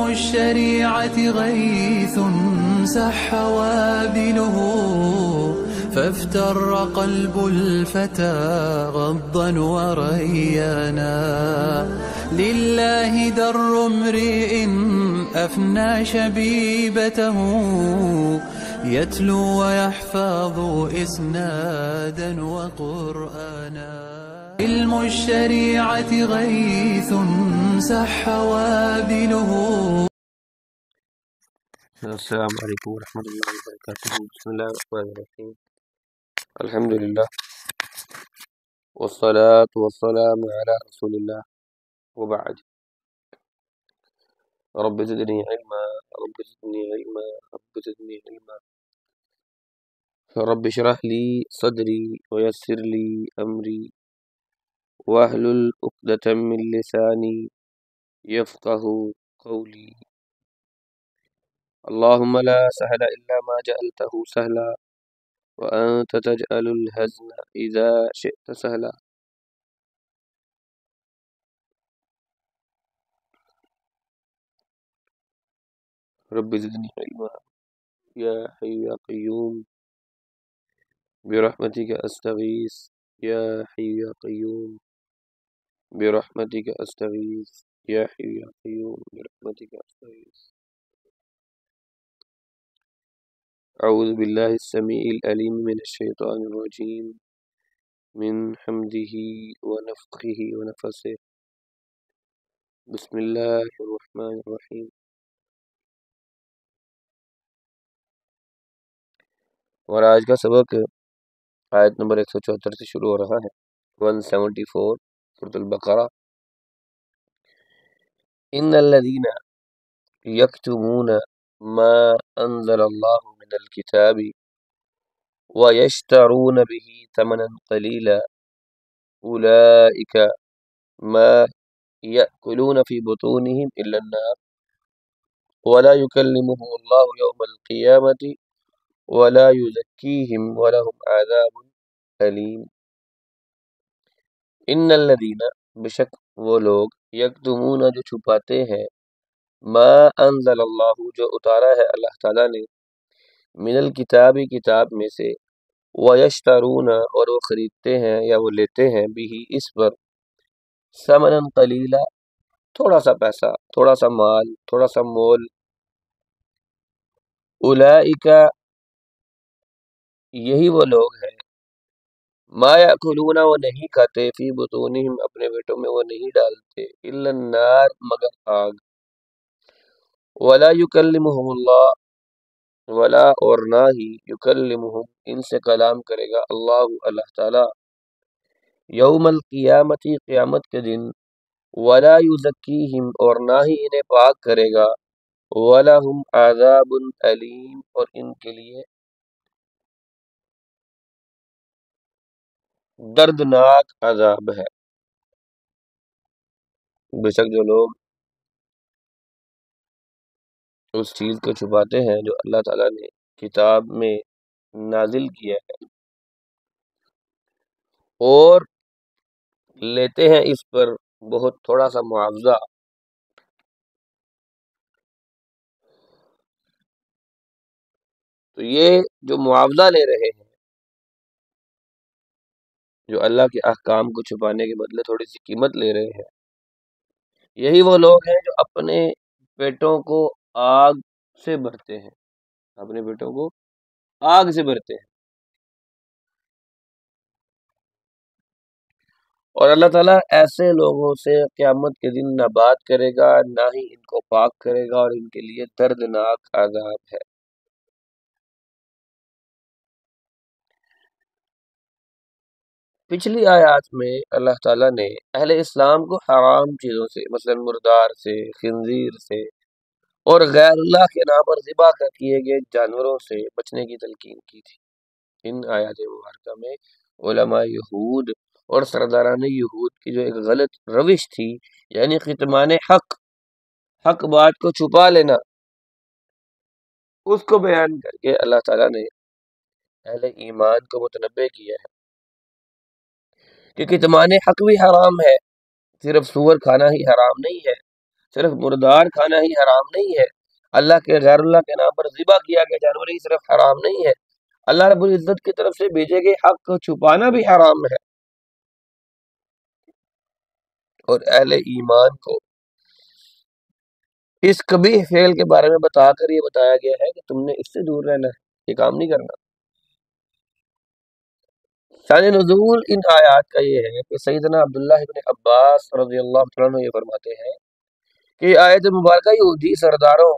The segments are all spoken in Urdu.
الشريعة غيث سح وابله، فافتر قلب الفتى غضا وريانا. لله در امرئ أفنى شبيبته، يتلو ويحفظ إسنادا وقرآنا. علم الشريعة غيث سح وابله. السلام علیکم ورحمۃ اللہ وبرکاتہ۔ بسم اللہ الرحمن الرحیم، الحمد للہ والصلاة والسلام علی رسول اللہ وبعد۔ رب زدنی علما رب زدنی علما رب زدنی علما رب اشرح لی صدری ویسر لی امری واحلل عقدۃ من لسانی یفقہوا قولی۔ اللهم لا سهل إلا ما جعلته سهلا وأنت تجعل الحزن إذا شئت سهلا۔ رب زدني علما يا حي يا قيوم برحمتك أستغيث يا حي يا قيوم برحمتك أستغيث يا حي يا قيوم برحمتك أستغيث۔ أعوذ بالله السميع العليم من الشيطان الرجيم من حمده ونفخه ونفثه، بسم الله الرحمن الرحيم۔ اور آج کا سبق آیت نمبر 174 سے شروع ہو رہا ہے، 174 سورۃ البقرہ۔ ان الذين يكتمون ما انزل الله من الكتاب ويشترون به ثمنا قليلا اولئك ما يأكلون في بطونهم الا النار ولا يكلمهم الله يوم القيامة ولا يزكيهم ولهم عذاب علیم۔ ان الذین، بشک وہ لوگ، یکتمون جو چھپاتے ہیں، ما انزل اللہ جو اتارا ہے اللہ تعالیٰ نے، من الکتاب کتاب میں سے، ویشترون اور وہ خریدتے ہیں یا وہ لیتے ہیں، بھی اس پر، ثمنا قلیلا تھوڑا سا پیسہ، تھوڑا سا مال، تھوڑا سا مول، اولئک یہی وہ لوگ ہیں، ما یاکلون وہ نہیں کھاتے، فی بطونہم اپنے پیٹوں میں وہ نہیں ڈالتے، الا النار مگر آگ، ولا یکلمہم اللہ ولا اور نہ ہی یکلمہم ان سے کلام کرے گا اللہ اللہ تعالی، یوم القیامت قیامت کے دن، ولا یزکیہم اور نہ ہی انہیں پاک کرے گا، ولہم عذاب علیم اور ان کے لیے دردناک عذاب ہے۔ بے شک جو لوگ اس چیز کو چھپاتے ہیں جو اللہ تعالیٰ نے کتاب میں نازل کیا ہے اور لیتے ہیں اس پر بہت تھوڑا سا معاوضہ، تو یہ جو معاوضہ لے رہے ہیں، جو اللہ کے احکام کو چھپانے کے بدلے تھوڑی سی قیمت لے رہے ہیں، یہی وہ لوگ ہیں جو اپنے پیٹوں کو آگ سے بھرتے ہیں، اپنے پیٹوں کو آگ سے بھرتے ہیں، اور اللہ تعالیٰ ایسے لوگوں سے قیامت کے دن نہ بات کرے گا نہ ہی ان کو پاک کرے گا، اور ان کے لیے دردناک عذاب ہے۔ پچھلی آیات میں اللہ تعالیٰ نے اہل اسلام کو حرام چیزوں سے، مثلا مردار سے، خنزیر سے اور غیر اللہ کے نام پر ذبح کیے گئے جانوروں سے بچنے کی تلقین کی تھی۔ ان آیات مبارکہ میں علماء یہود اور سرداران یہود کی جو ایک غلط روش تھی، یعنی کتمان حق بات کو چھپا لینا، اس کو بیان کر کے اللہ تعالیٰ نے اہل ایمان کو متنبہ کیا ہے کہ کتمان حق بھی حرام ہے، صرف سور کھانا ہی حرام نہیں ہے، صرف مردار کھانا ہی حرام نہیں ہے، اللہ کے غیر اللہ کے نام پر ذبح کیا گیا جانور ہی صرف حرام نہیں ہے، اللہ رب العزت کی طرف سے بھیجے گئے حق کو چھپانا بھی حرام ہے۔ اور اہل ایمان کو اس قبیح فعل کے بارے میں بتا کر یہ بتایا گیا ہے کہ تم نے اس سے دور رہنا ہے، یہ کام نہیں کرنا۔ شان نزول ان آیات کا یہ ہے کہ سیدنا عبداللہ ابن عباس رضی اللہ تعالیٰ عنہ یہ فرماتے ہیں کہ یہ آیت مبارکہ یہودی سرداروں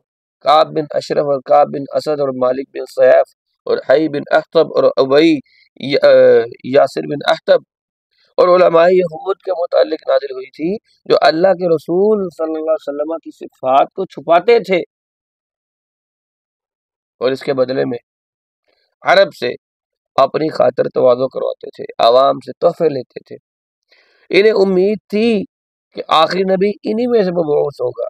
کعب بن اشرف اور کعب بن اسد اور مالک بن سیف اور حی بن احتب اور ابئی یاسر بن احتب اور علماء یہود کے متعلق نازل ہوئی تھی، جو اللہ کے رسول صلی اللہ علیہ وسلم کی صفات کو چھپاتے تھے اور اس کے بدلے میں عرب سے اپنی خاطر تواضع کرواتے تھے، عوام سے تحفے لیتے تھے۔ انہیں امید تھی کہ آخری نبی انہی میں سے مبعوث ہوگا۔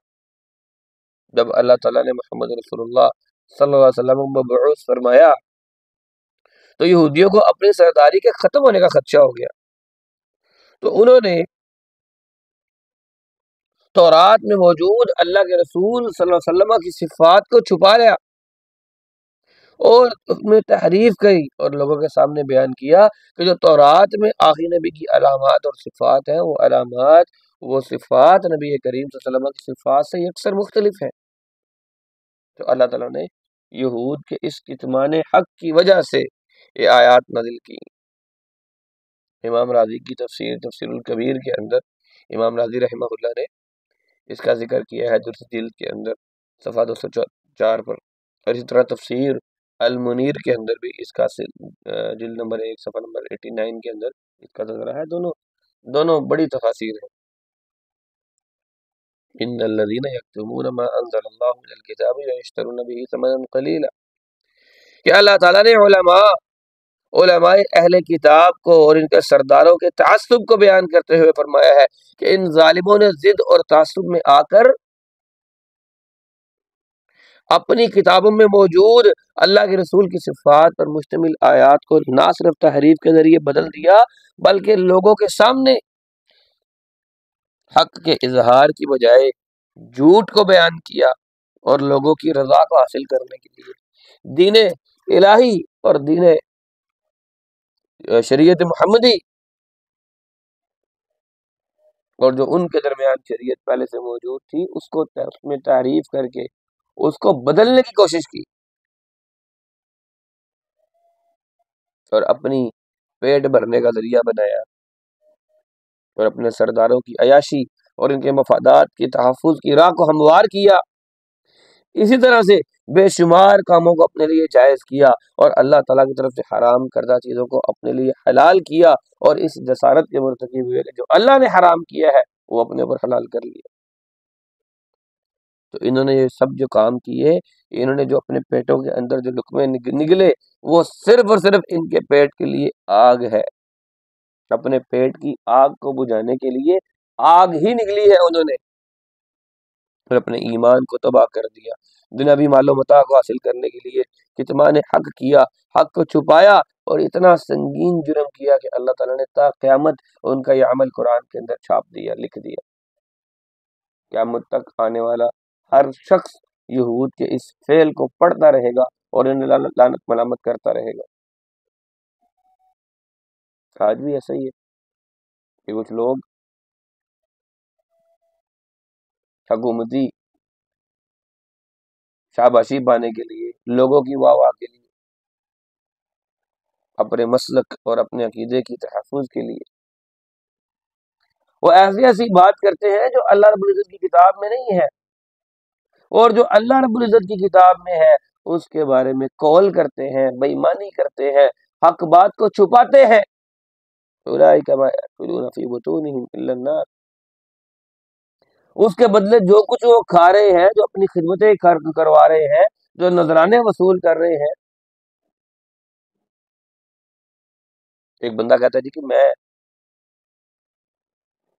جب اللہ تعالیٰ نے محمد رسول اللہ صلی اللہ علیہ وسلم کو مبعوث فرمایا تو یہودیوں کو اپنی سرداری کے ختم ہونے کا خدشہ ہو گیا، تو انہوں نے تورات میں موجود اللہ کے رسول صلی اللہ علیہ وسلم کی صفات کو چھپا لیا اور اس میں تحریف کی اور لوگوں کے سامنے بیان کیا کہ جو تورات میں آخری نبی کی علامات اور صفات ہیں، وہ علامات وہ صفات نبی کریم صلی اللہ علیہ وسلم کی صفات سے یکسر مختلف ہیں۔ تو اللہ تعالیٰ نے یہود کے اس کتمان حق کی وجہ سے یہ آیات نازل کی۔ امام راضی کی تفسیر الکبیر کے اندر امام راضی رحمہ اللہ نے اس کا ذکر کیا ہے دوسری جلد کے اندر صفحہ 204 پر، اور اسی طرح تفسیر المنیر کے اندر بھی اس کا جلد نمبر 1 صفحہ نمبر 89 کے اندر اس کا تذکرہ ہے۔ دونوں بڑی تفاسیر ہیں۔ ان الذين يكتمون ما انزل الله من الكتاب ويشترون به ثمنا قليلا، کہ اللہ تعالیٰ نے علماء اہل کتاب کو اور ان کے سرداروں کے تعصب کو بیان کرتے ہوئے فرمایا ہے کہ ان ظالموں نے ضد اور تعصب میں آ کر اپنی کتابوں میں موجود اللہ کے رسول کی صفات پر مشتمل آیات کو نہ صرف تحریف کے ذریعے بدل دیا بلکہ لوگوں کے سامنے حق کے اظہار کی بجائے جھوٹ کو بیان کیا، اور لوگوں کی رضا کو حاصل کرنے کے لیے دین الہی اور دین شریعت محمدی اور جو ان کے درمیان شریعت پہلے سے موجود تھی اس کو اس میں تعریف کر کے اس کو بدلنے کی کوشش کی اور اپنی پیٹ بھرنے کا ذریعہ بنایا اور اپنے سرداروں کی عیاشی اور ان کے مفادات کی تحفظ کی راہ کو ہموار کیا۔ اسی طرح سے بے شمار کاموں کو اپنے لیے جائز کیا اور اللہ تعالیٰ کی طرف سے حرام کردہ چیزوں کو اپنے لیے حلال کیا، اور اس جسارت کے مرتکب ہوئے کہ جو اللہ نے حرام کیا ہے وہ اپنے اوپر حلال کر لیا۔ تو انہوں نے یہ سب جو کام کیے، انہوں نے جو اپنے پیٹوں کے اندر جو لقمے نگلے وہ صرف اور صرف ان کے پیٹ کے لیے آگ ہے، اپنے پیٹ کی آگ کو بجھانے کے لیے آگ ہی نکلی ہے انہوں نے، اور اپنے ایمان کو تباہ کر دیا، دنیاوی مال و متاع کو حاصل کرنے کے لیے کتمان حق کیا، حق کو چھپایا، اور اتنا سنگین جرم کیا کہ اللہ تعالیٰ نے تا قیامت ان کا یہ عمل قرآن کے اندر چھاپ دیا، لکھ دیا۔ قیامت تک آنے والا ہر شخص یہود کے اس فعل کو پڑھتا رہے گا اور انہیں لعنت ملامت کرتا رہے گا۔ آج بھی ایسا ہی ہے کہ کچھ لوگ حکومتی شاباشی پانے کے لیے، لوگوں کی واہ واہ کے لیے، اپنے مسلک اور اپنے عقیدے کی تحفظ کے لیے وہ ایسی بات کرتے ہیں جو اللہ رب العزت کی کتاب میں نہیں ہے، اور جو اللہ رب العزت کی کتاب میں ہے اس کے بارے میں قول کرتے ہیں، بے ایمانی کرتے ہیں، حق بات کو چھپاتے ہیں۔ اولئک ما یأکلون فی بطونہم الا النار، اس کے بدلے جو کچھ وہ کھا رہے ہیں، جو اپنی خدمتیں کروا رہے ہیں، جو نذرانے وصول کر رہے ہیں۔ ایک بندہ کہتا ہے جی کہ میں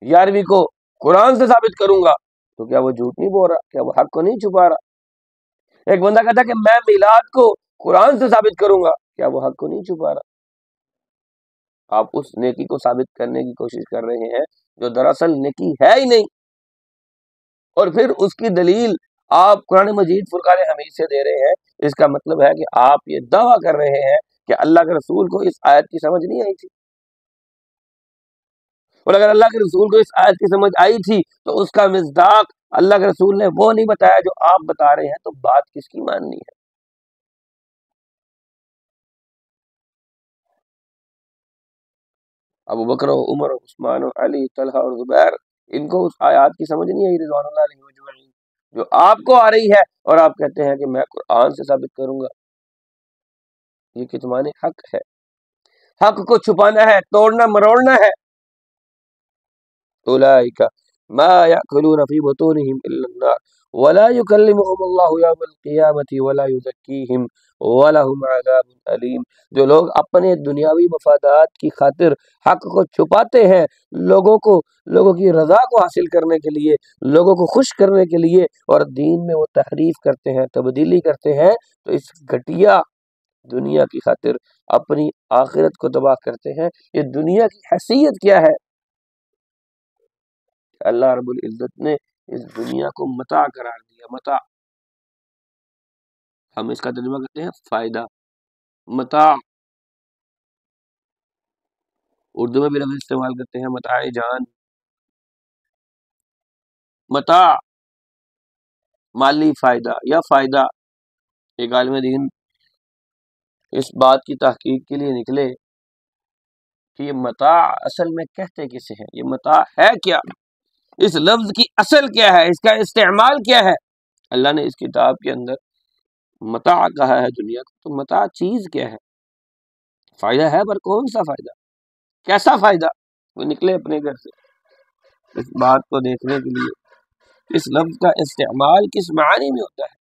11ویں کو قرآن سے ثابت کروں گا، تو کیا وہ جھوٹ نہیں بول رہا؟ کیا وہ حق کو نہیں چھپا رہا؟ ایک بندہ کہتا ہے کہ میں میلاد کو قرآن سے ثابت کروں گا، کیا وہ حق کو نہیں چھپا رہا؟ آپ اس نیکی کو ثابت کرنے کی کوشش کر رہے ہیں جو دراصل نیکی ہے ہی نہیں۔ اور پھر اس کی دلیل آپ قرآن مجید فرقان حمید سے دے رہے ہیں، اس کا مطلب ہے کہ آپ یہ دعویٰ کر رہے ہیں کہ اللہ کے رسول کو اس آیت کی سمجھ نہیں آئی تھی، اور اگر اللہ کے رسول کو اس آیت کی سمجھ آئی تھی تو اس کا مصداق اللہ کے رسول نے وہ نہیں بتایا جو آپ بتا رہے ہیں، تو بات کس کی ماننی ہے؟ ابو بکر و عمر و عثمان و علی طلحہ اور زبیر، ان کو اس آیات کی سمجھ نہیں آئی رضوان اللہ علیہ مجمعین، جو آپ کو آ رہی ہے، اور آپ کہتے ہیں کہ میں قرآن سے ثابت کروں گا۔ یہ کتمان حق ہے، حق کو چھپانا ہے، توڑنا مروڑنا ہے۔ اولئک ما یاکلون فی بطونہم الا النار ولا یکلمہم اللہ یوم القیامۃ ولا یزکیہم ولہم عذاب علیم۔ جو لوگ اپنے دنیاوی مفادات کی خاطر حق کو چھپاتے ہیں، لوگوں کی رضا کو حاصل کرنے کے لیے، لوگوں کو خوش کرنے کے لیے، اور دین میں وہ تحریف کرتے ہیں، تبدیلی کرتے ہیں، تو اس گھٹیا دنیا کی خاطر اپنی آخرت کو تباہ کرتے ہیں۔ یہ دنیا کی حیثیت کیا ہے؟ اللہ رب العزت نے اس دنیا کو متاع قرار دیا، متاع، ہم اس کا ترجمہ کرتے ہیں فائدہ، متاع، اردو میں بھی لفظ استعمال کرتے ہیں متاع جان، متاع مالی فائدہ یا فائدہ۔ ایک عالم دین اس بات کی تحقیق کے لیے نکلے کہ یہ متاع اصل میں کہتے کسے ہیں، یہ متاع ہے کیا، اس لفظ کی اصل کیا ہے، اس کا استعمال کیا ہے۔ اللہ نے اس کتاب کے اندر متاع کہا ہے دنیا کو، تو متاع چیز کیا ہے، فائدہ ہے، پر کون سا فائدہ، کیسا فائدہ؟ وہ نکلے اپنے گھر سے اس بات کو دیکھنے کے لیے اس لفظ کا استعمال کس معنی میں ہوتا ہے۔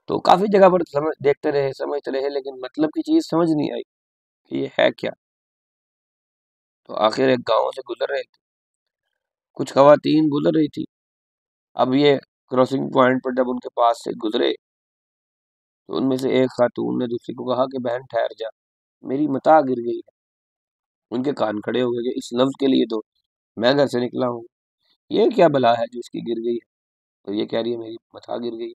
تو کافی جگہ پر دیکھتے رہے، سمجھتے رہے، لیکن مطلب کی چیز سمجھ نہیں آئی کہ یہ ہے کیا۔ تو آخر ایک گاؤں سے گزر رہے تھے، کچھ خواتین گزر رہی تھی، اب یہ کراسنگ پوائنٹ پر جب ان کے پاس سے گزرے تو ان میں سے ایک خاتون نے دوسری کو کہا کہ بہن ٹھہر جا، میری متاع گر گئی ہے۔ ان کے کان کھڑے ہو گئے کہ اس لفظ کے لیے تو میں گھر سے نکلا ہوں، یہ کیا بلا ہے جو اس کی گر گئی ہے، اور یہ کہہ رہی ہے میری متاع گر گئی۔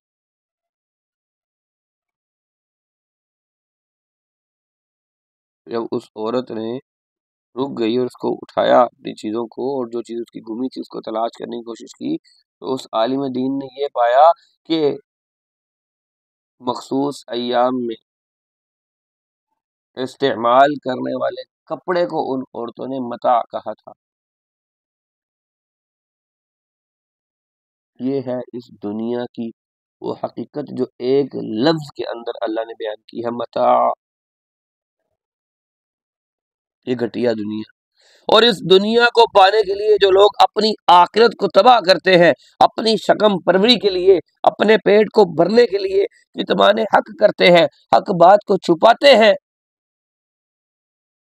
جب اس عورت نے رک گئی اور اس کو اٹھایا اپنی چیزوں کو، اور جو چیز اس کی گمی تھی اس کو تلاش کرنے کی کوشش کی، تو اس عالم دین نے یہ پایا کہ مخصوص ایام میں استعمال کرنے والے کپڑے کو ان عورتوں نے متاع کہا تھا۔ یہ ہے اس دنیا کی وہ حقیقت جو ایک لفظ کے اندر اللہ نے بیان کی ہے، متاع، یہ گھٹیا دنیا۔ اور اس دنیا کو پانے کے لیے جو لوگ اپنی آخرت کو تباہ کرتے ہیں، اپنی شکم پروری کے لیے، اپنے پیٹ کو بھرنے کے لیے کتمان حق کرتے ہیں، حق بات کو چھپاتے ہیں،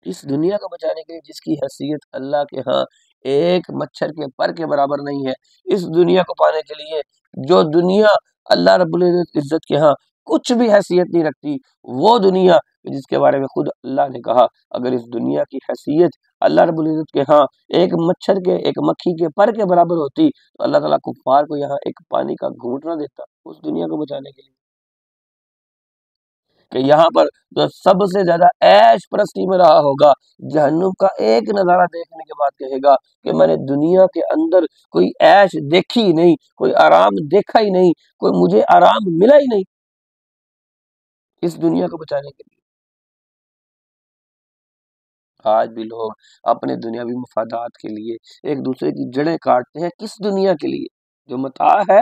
اس دنیا کو بچانے کے لیے جس کی حیثیت اللہ کے ہاں ایک مچھر کے پر کے برابر نہیں ہے، اس دنیا کو پانے کے لیے جو دنیا اللہ رب العزت کے ہاں کچھ بھی حیثیت نہیں رکھتی، وہ دنیا جس کے بارے میں خود اللہ نے کہا اگر اس دنیا کی حیثیت اللہ رب العزت کے ہاں ایک مچھر کے، ایک مکھی کے پر کے برابر ہوتی تو اللہ تعالیٰ کفار کو یہاں ایک پانی کا گھونٹ نہ دیتا اس دنیا کو بچانے کے لیے۔ کہ یہاں پر جو سب سے زیادہ عیش پرستی میں رہا ہوگا، جہنم کا ایک نظارہ دیکھنے کے بعد کہے گا کہ میں نے دنیا کے اندر کوئی عیش دیکھی ہی نہیں، کوئی آرام دیکھا ہی نہیں، کوئی مجھے آرام ملا ہی نہیں اس دنیا کو بچانے کے لیے۔ آج بھی لوگ اپنے دنیاوی مفادات کے لیے ایک دوسرے کی جڑیں کاٹتے ہیں، کس دنیا کے لیے؟ جو متاع ہے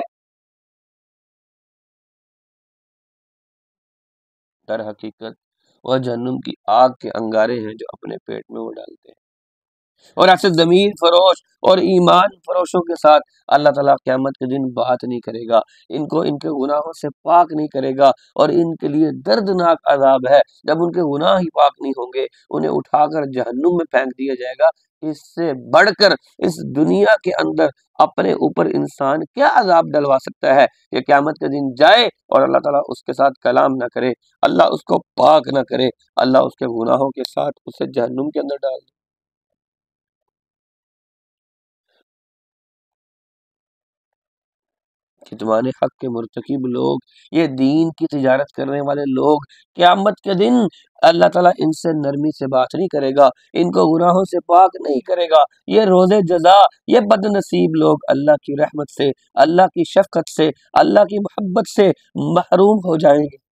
در حقیقت وہ جہنم کی آگ کے انگارے ہیں جو اپنے پیٹ میں وہ ڈالتے ہیں۔ اور ایسے ضمیر فروش اور ایمان فروشوں کے ساتھ اللہ تعالیٰ قیامت کے دن بات نہیں کرے گا، ان کو ان کے گناہوں سے پاک نہیں کرے گا، اور ان کے لیے دردناک عذاب ہے۔ جب ان کے گناہ ہی پاک نہیں ہوں گے، انہیں اٹھا کر جہنم میں پھینک دیا جائے گا۔ اس سے بڑھ کر اس دنیا کے اندر اپنے اوپر انسان کیا عذاب ڈلوا سکتا ہے کہ قیامت کے دن جائے اور اللہ تعالیٰ اس کے ساتھ کلام نہ کرے، اللہ اس کو پاک نہ کرے، اللہ اس کے گناہوں کے ساتھ اسے جہنم کے اندر ڈال دے۔ کتمان حق کے مرتکب لوگ، یہ دین کی تجارت کرنے والے لوگ، قیامت کے دن اللہ تعالیٰ ان سے نرمی سے بات نہیں کرے گا، ان کو گناہوں سے پاک نہیں کرے گا۔ یہ روز جزا، یہ بد نصیب لوگ اللہ کی رحمت سے، اللہ کی شفقت سے، اللہ کی محبت سے محروم ہو جائیں گے۔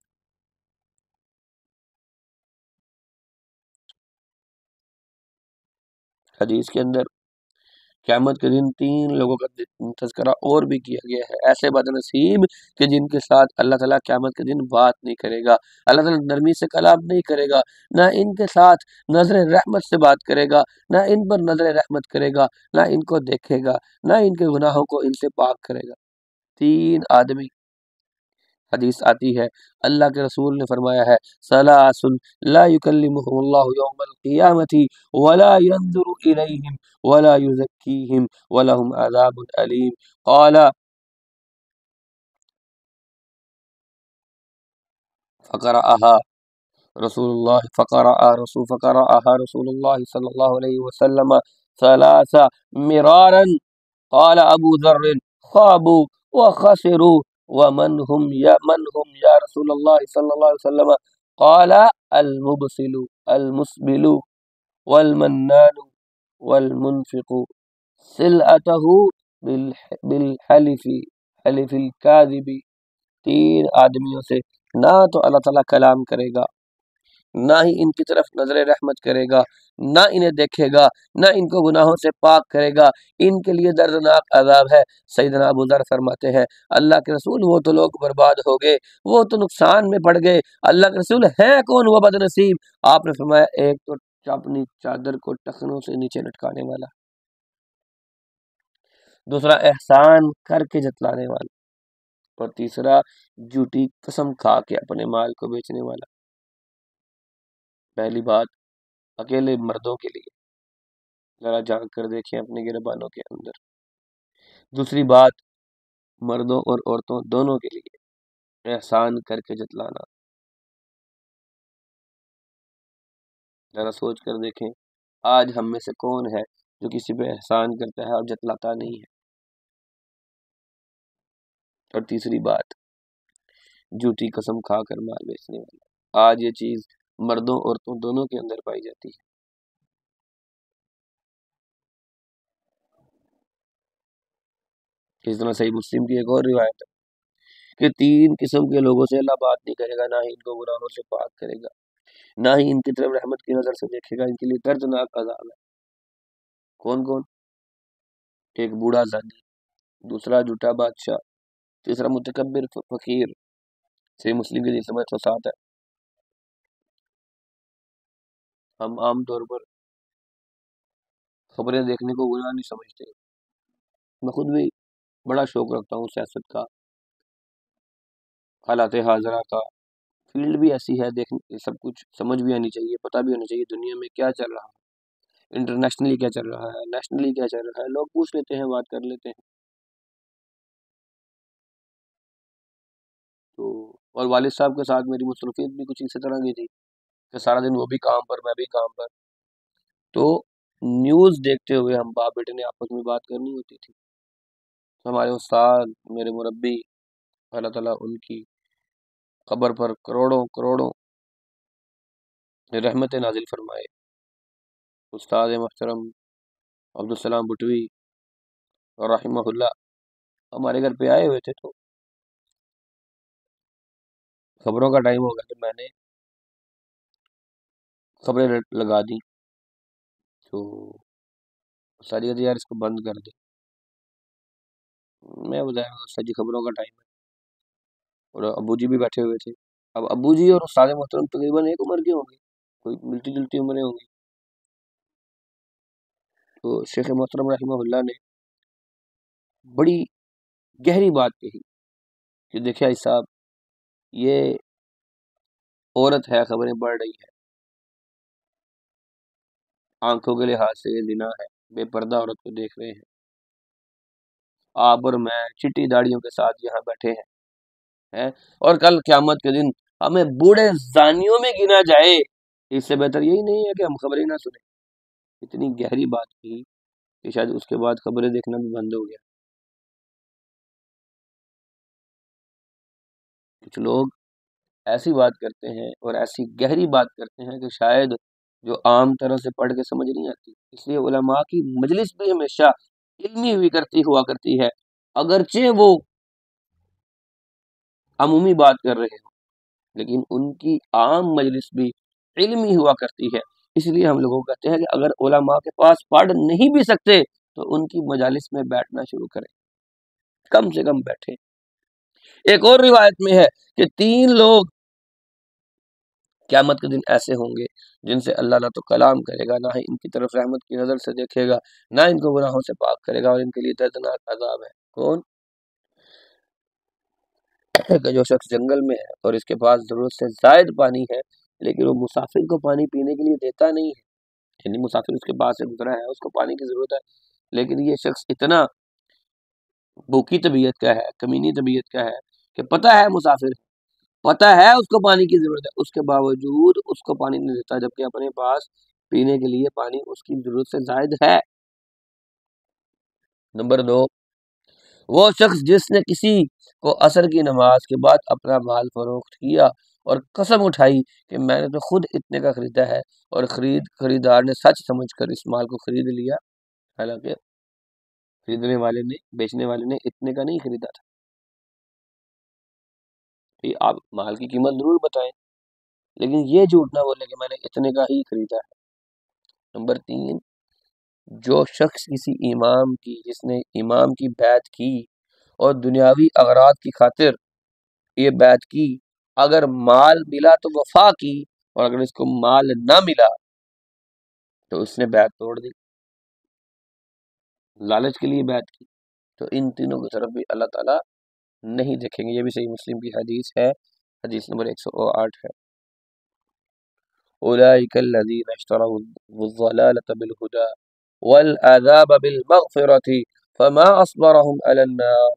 حدیث کے اندر قیامت کے دن 3 لوگوں کا تذکرہ اور بھی کیا گیا ہے، ایسے بد نصیب کہ جن کے ساتھ اللہ تعالیٰ قیامت کے دن بات نہیں کرے گا، اللہ تعالیٰ نرمی سے کلام نہیں کرے گا، نہ ان کے ساتھ نظر رحمت سے بات کرے گا، نہ ان پر نظر رحمت کرے گا، نہ ان کو دیکھے گا، نہ ان کے گناہوں کو ان سے پاک کرے گا۔ 3 آدمی، حدیث آتی ہے اللہ کے رسول نے فرمایا ہے ثلاث لا يكلمهم الله يوم القيامة ولا ينظر إليهم ولا يزكيهم ولهم عذاب أليم قال فقرأها رسول الله صلى الله عليه وسلم 3 مرارا قال ابو ذر خابوا وخسروا ومن هم يا رسول الله صلى الله عليه وسلم قال المبصل المسبل والمنان والمنفق سلعته بالحلف حلف الكاذب۔ 3 آدمیوں سے نہ تو اللہ تعالیٰ کلام کرے گا، نہ ہی ان کی طرف نظر رحمت کرے گا، نہ انہیں دیکھے گا، نہ ان کو گناہوں سے پاک کرے گا، ان کے لیے دردناک عذاب ہے۔ سیدنا ابو ذر فرماتے ہیں اللہ کے رسول وہ تو لوگ برباد ہو گئے، وہ تو نقصان میں پڑ گئے، اللہ کے رسول ہے کون وہ بد نصیب؟ آپ نے فرمایا ایک تو اپنی چادر کو ٹخنوں سے نیچے لٹکانے والا، دوسرا احسان کر کے جتلانے والا، اور تیسرا جھوٹی قسم کھا کے اپنے مال کو بیچنے والا۔ پہلی بات اکیلے مردوں کے لیے، ذرا جھانک کر دیکھیں اپنے گربانوں کے اندر۔ دوسری بات مردوں اور عورتوں دونوں کے لیے احسان کر کے جتلانا۔ ذرا سوچ کر دیکھیں آج ہم میں سے کون ہے جو کسی پہ احسان کرتا ہے اور جتلاتا نہیں ہے۔ اور تیسری بات جھوٹی قسم کھا کر مال بیچنے والا۔ آج یہ چیز مردوں عورتوں دونوں کے اندر پائی جاتی ہے۔ اس طرح صحیح مسلم کی ایک اور روایت ہے کہ 3 قسم کے لوگوں سے اللہ بات نہیں کرے گا، نہ ہی ان کو گناہوں سے پاک کرے گا، نہ ہی ان کی طرف رحمت کی نظر سے دیکھے گا، ان کے لیے دردناک عذاب ہے۔ کون کون؟ ایک بوڑھا زانی، دوسرا جھوٹا بادشاہ، تیسرا متکبر فقیر۔ صحیح مسلم کی حدیث نمبر 107 ہے۔ ہم عام طور پر خبریں دیکھنے کو گناہ نہیں سمجھتے، میں خود بھی بڑا شوق رکھتا ہوں سیاست کا، حالات حاضرہ کا، فیلڈ بھی ایسی ہے، دیکھنے سب کچھ سمجھ بھی آنی چاہیے، پتہ بھی ہونی چاہیے دنیا میں کیا چل رہا ہے، انٹرنیشنلی کیا چل رہا ہے، نیشنلی کیا چل رہا ہے۔ لوگ پوچھ لیتے ہیں، بات کر لیتے ہیں تو، اور والد صاحب کے ساتھ میری مصروفیت بھی کچھ اسی طرح کی تھی کہ سارا دن وہ بھی کام پر، میں بھی کام پر، تو نیوز دیکھتے ہوئے ہم باپ بیٹے نے آپس میں بات کرنی ہوتی تھی۔ ہمارے استاد، میرے مربی، اللہ تعالیٰ ان کی قبر پر کروڑوں کروڑوں رحمت نازل فرمائے، استاد محترم عبدالسلام بٹوی رحمہ اللہ ہمارے گھر پہ آئے ہوئے تھے، تو خبروں کا ٹائم ہو گیا تو میں نے خبریں لگا دیں، تو ساری کہتے یار اس کو بند کر دے، میں بتایا سچی خبروں کا ٹائم ہے، اور ابو جی بھی بیٹھے ہوئے تھے۔ اب ابو جی اور استاد محترم تقریباً ایک عمر کے ہوں گے، کوئی ملتی جلتی عمریں ہوں گی، تو شیخ محترم رحمہ اللہ نے بڑی گہری بات کہی کہ دیکھیں عیسی صاحب، یہ عورت ہے، خبریں بڑھ رہی ہیں، آنکھوں کے لحاظ سے یہ زنا ہے، بے پردہ عورت کو دیکھ رہے ہیں، آپ اور میں چٹی داڑیوں کے ساتھ یہاں بیٹھے ہیں، اور کل قیامت کے دن ہمیں بوڑھے زانیوں میں گنا جائے، اس سے بہتر یہی نہیں ہے کہ ہم خبریں نہ سنیں۔ اتنی گہری بات کی کہ شاید اس کے بعد خبریں دیکھنا بھی بند ہو گیا۔ کچھ لوگ ایسی بات کرتے ہیں اور ایسی گہری بات کرتے ہیں کہ شاید جو عام طرح سے پڑھ کے سمجھ نہیں آتی. اس لیے علماء کی مجلس بھی ہمیشہ علمی ہوا کرتی ہے، اگرچہ وہ عمومی بات کر رہے ہوں، لیکن ان کی عام مجلس بھی علمی ہوا کرتی ہے. اس لیے ہم لوگوں کو کہتے ہیں کہ اگر علماء کے پاس پڑھ نہیں بھی سکتے تو ان کی مجالس میں بیٹھنا شروع کریں، کم سے کم بیٹھیں. ایک اور روایت میں ہے کہ 3 لوگ قیامت کے دن ایسے ہوں گے جن سے اللہ نہ تو کلام کرے گا، نہ ہی ان کی طرف رحمت کی نظر سے دیکھے گا، نہ ان کو گناہوں سے پاک کرے گا، اور ان کے لیے دردناک عذاب ہے. کون؟ کہ جو شخص جنگل میں ہے اور اس کے پاس ضرورت سے زائد پانی ہے، لیکن وہ مسافر کو پانی پینے کے لیے دیتا نہیں ہے. یعنی مسافر اس کے پاس سے گزرا ہے، اس کو پانی کی ضرورت ہے، لیکن یہ شخص اتنا بھوکی طبیعت کا ہے، کمینی طبیعت کا ہے کہ پتہ ہے مسافر ہے، پتہ ہے اس کو پانی کی ضرورت ہے، اس کے باوجود اس کو پانی نہیں دیتا، جبکہ اپنے پاس پینے کے لیے پانی اس کی ضرورت سے زائد ہے. نمبر 2، وہ شخص جس نے کسی کو عصر کی نماز کے بعد اپنا مال فروخت کیا اور قسم اٹھائی کہ میں نے تو خود اتنے کا خریدا ہے، اور خریدار نے سچ سمجھ کر اس مال کو خرید لیا، حالانکہ خریدنے والے نے، بیچنے والے نے اتنے کا نہیں خریدا تھا. آپ مال کی قیمت ضرور بتائیں، لیکن یہ جھوٹ نہ بولے کہ میں نے اتنے کا ہی خریدا ہے. نمبر 3، جو شخص کسی امام کی، جس نے امام کی بیعت کی اور دنیاوی اغراض کی خاطر یہ بیعت کی، اگر مال ملا تو وفا کی، اور اگر اس کو مال نہ ملا تو اس نے بیعت توڑ دی، لالچ کے لیے بیعت کی. تو ان تینوں کی طرف بھی اللہ تعالیٰ نہیں دیکھیں گے. یہ بھی صحیح مسلم کی حدیث ہے، حدیث نمبر 108 ہے. اولئک الذین اشتروا الضلالة بالہدى والعذاب بالمغفرة فما اصبرهم علی النار.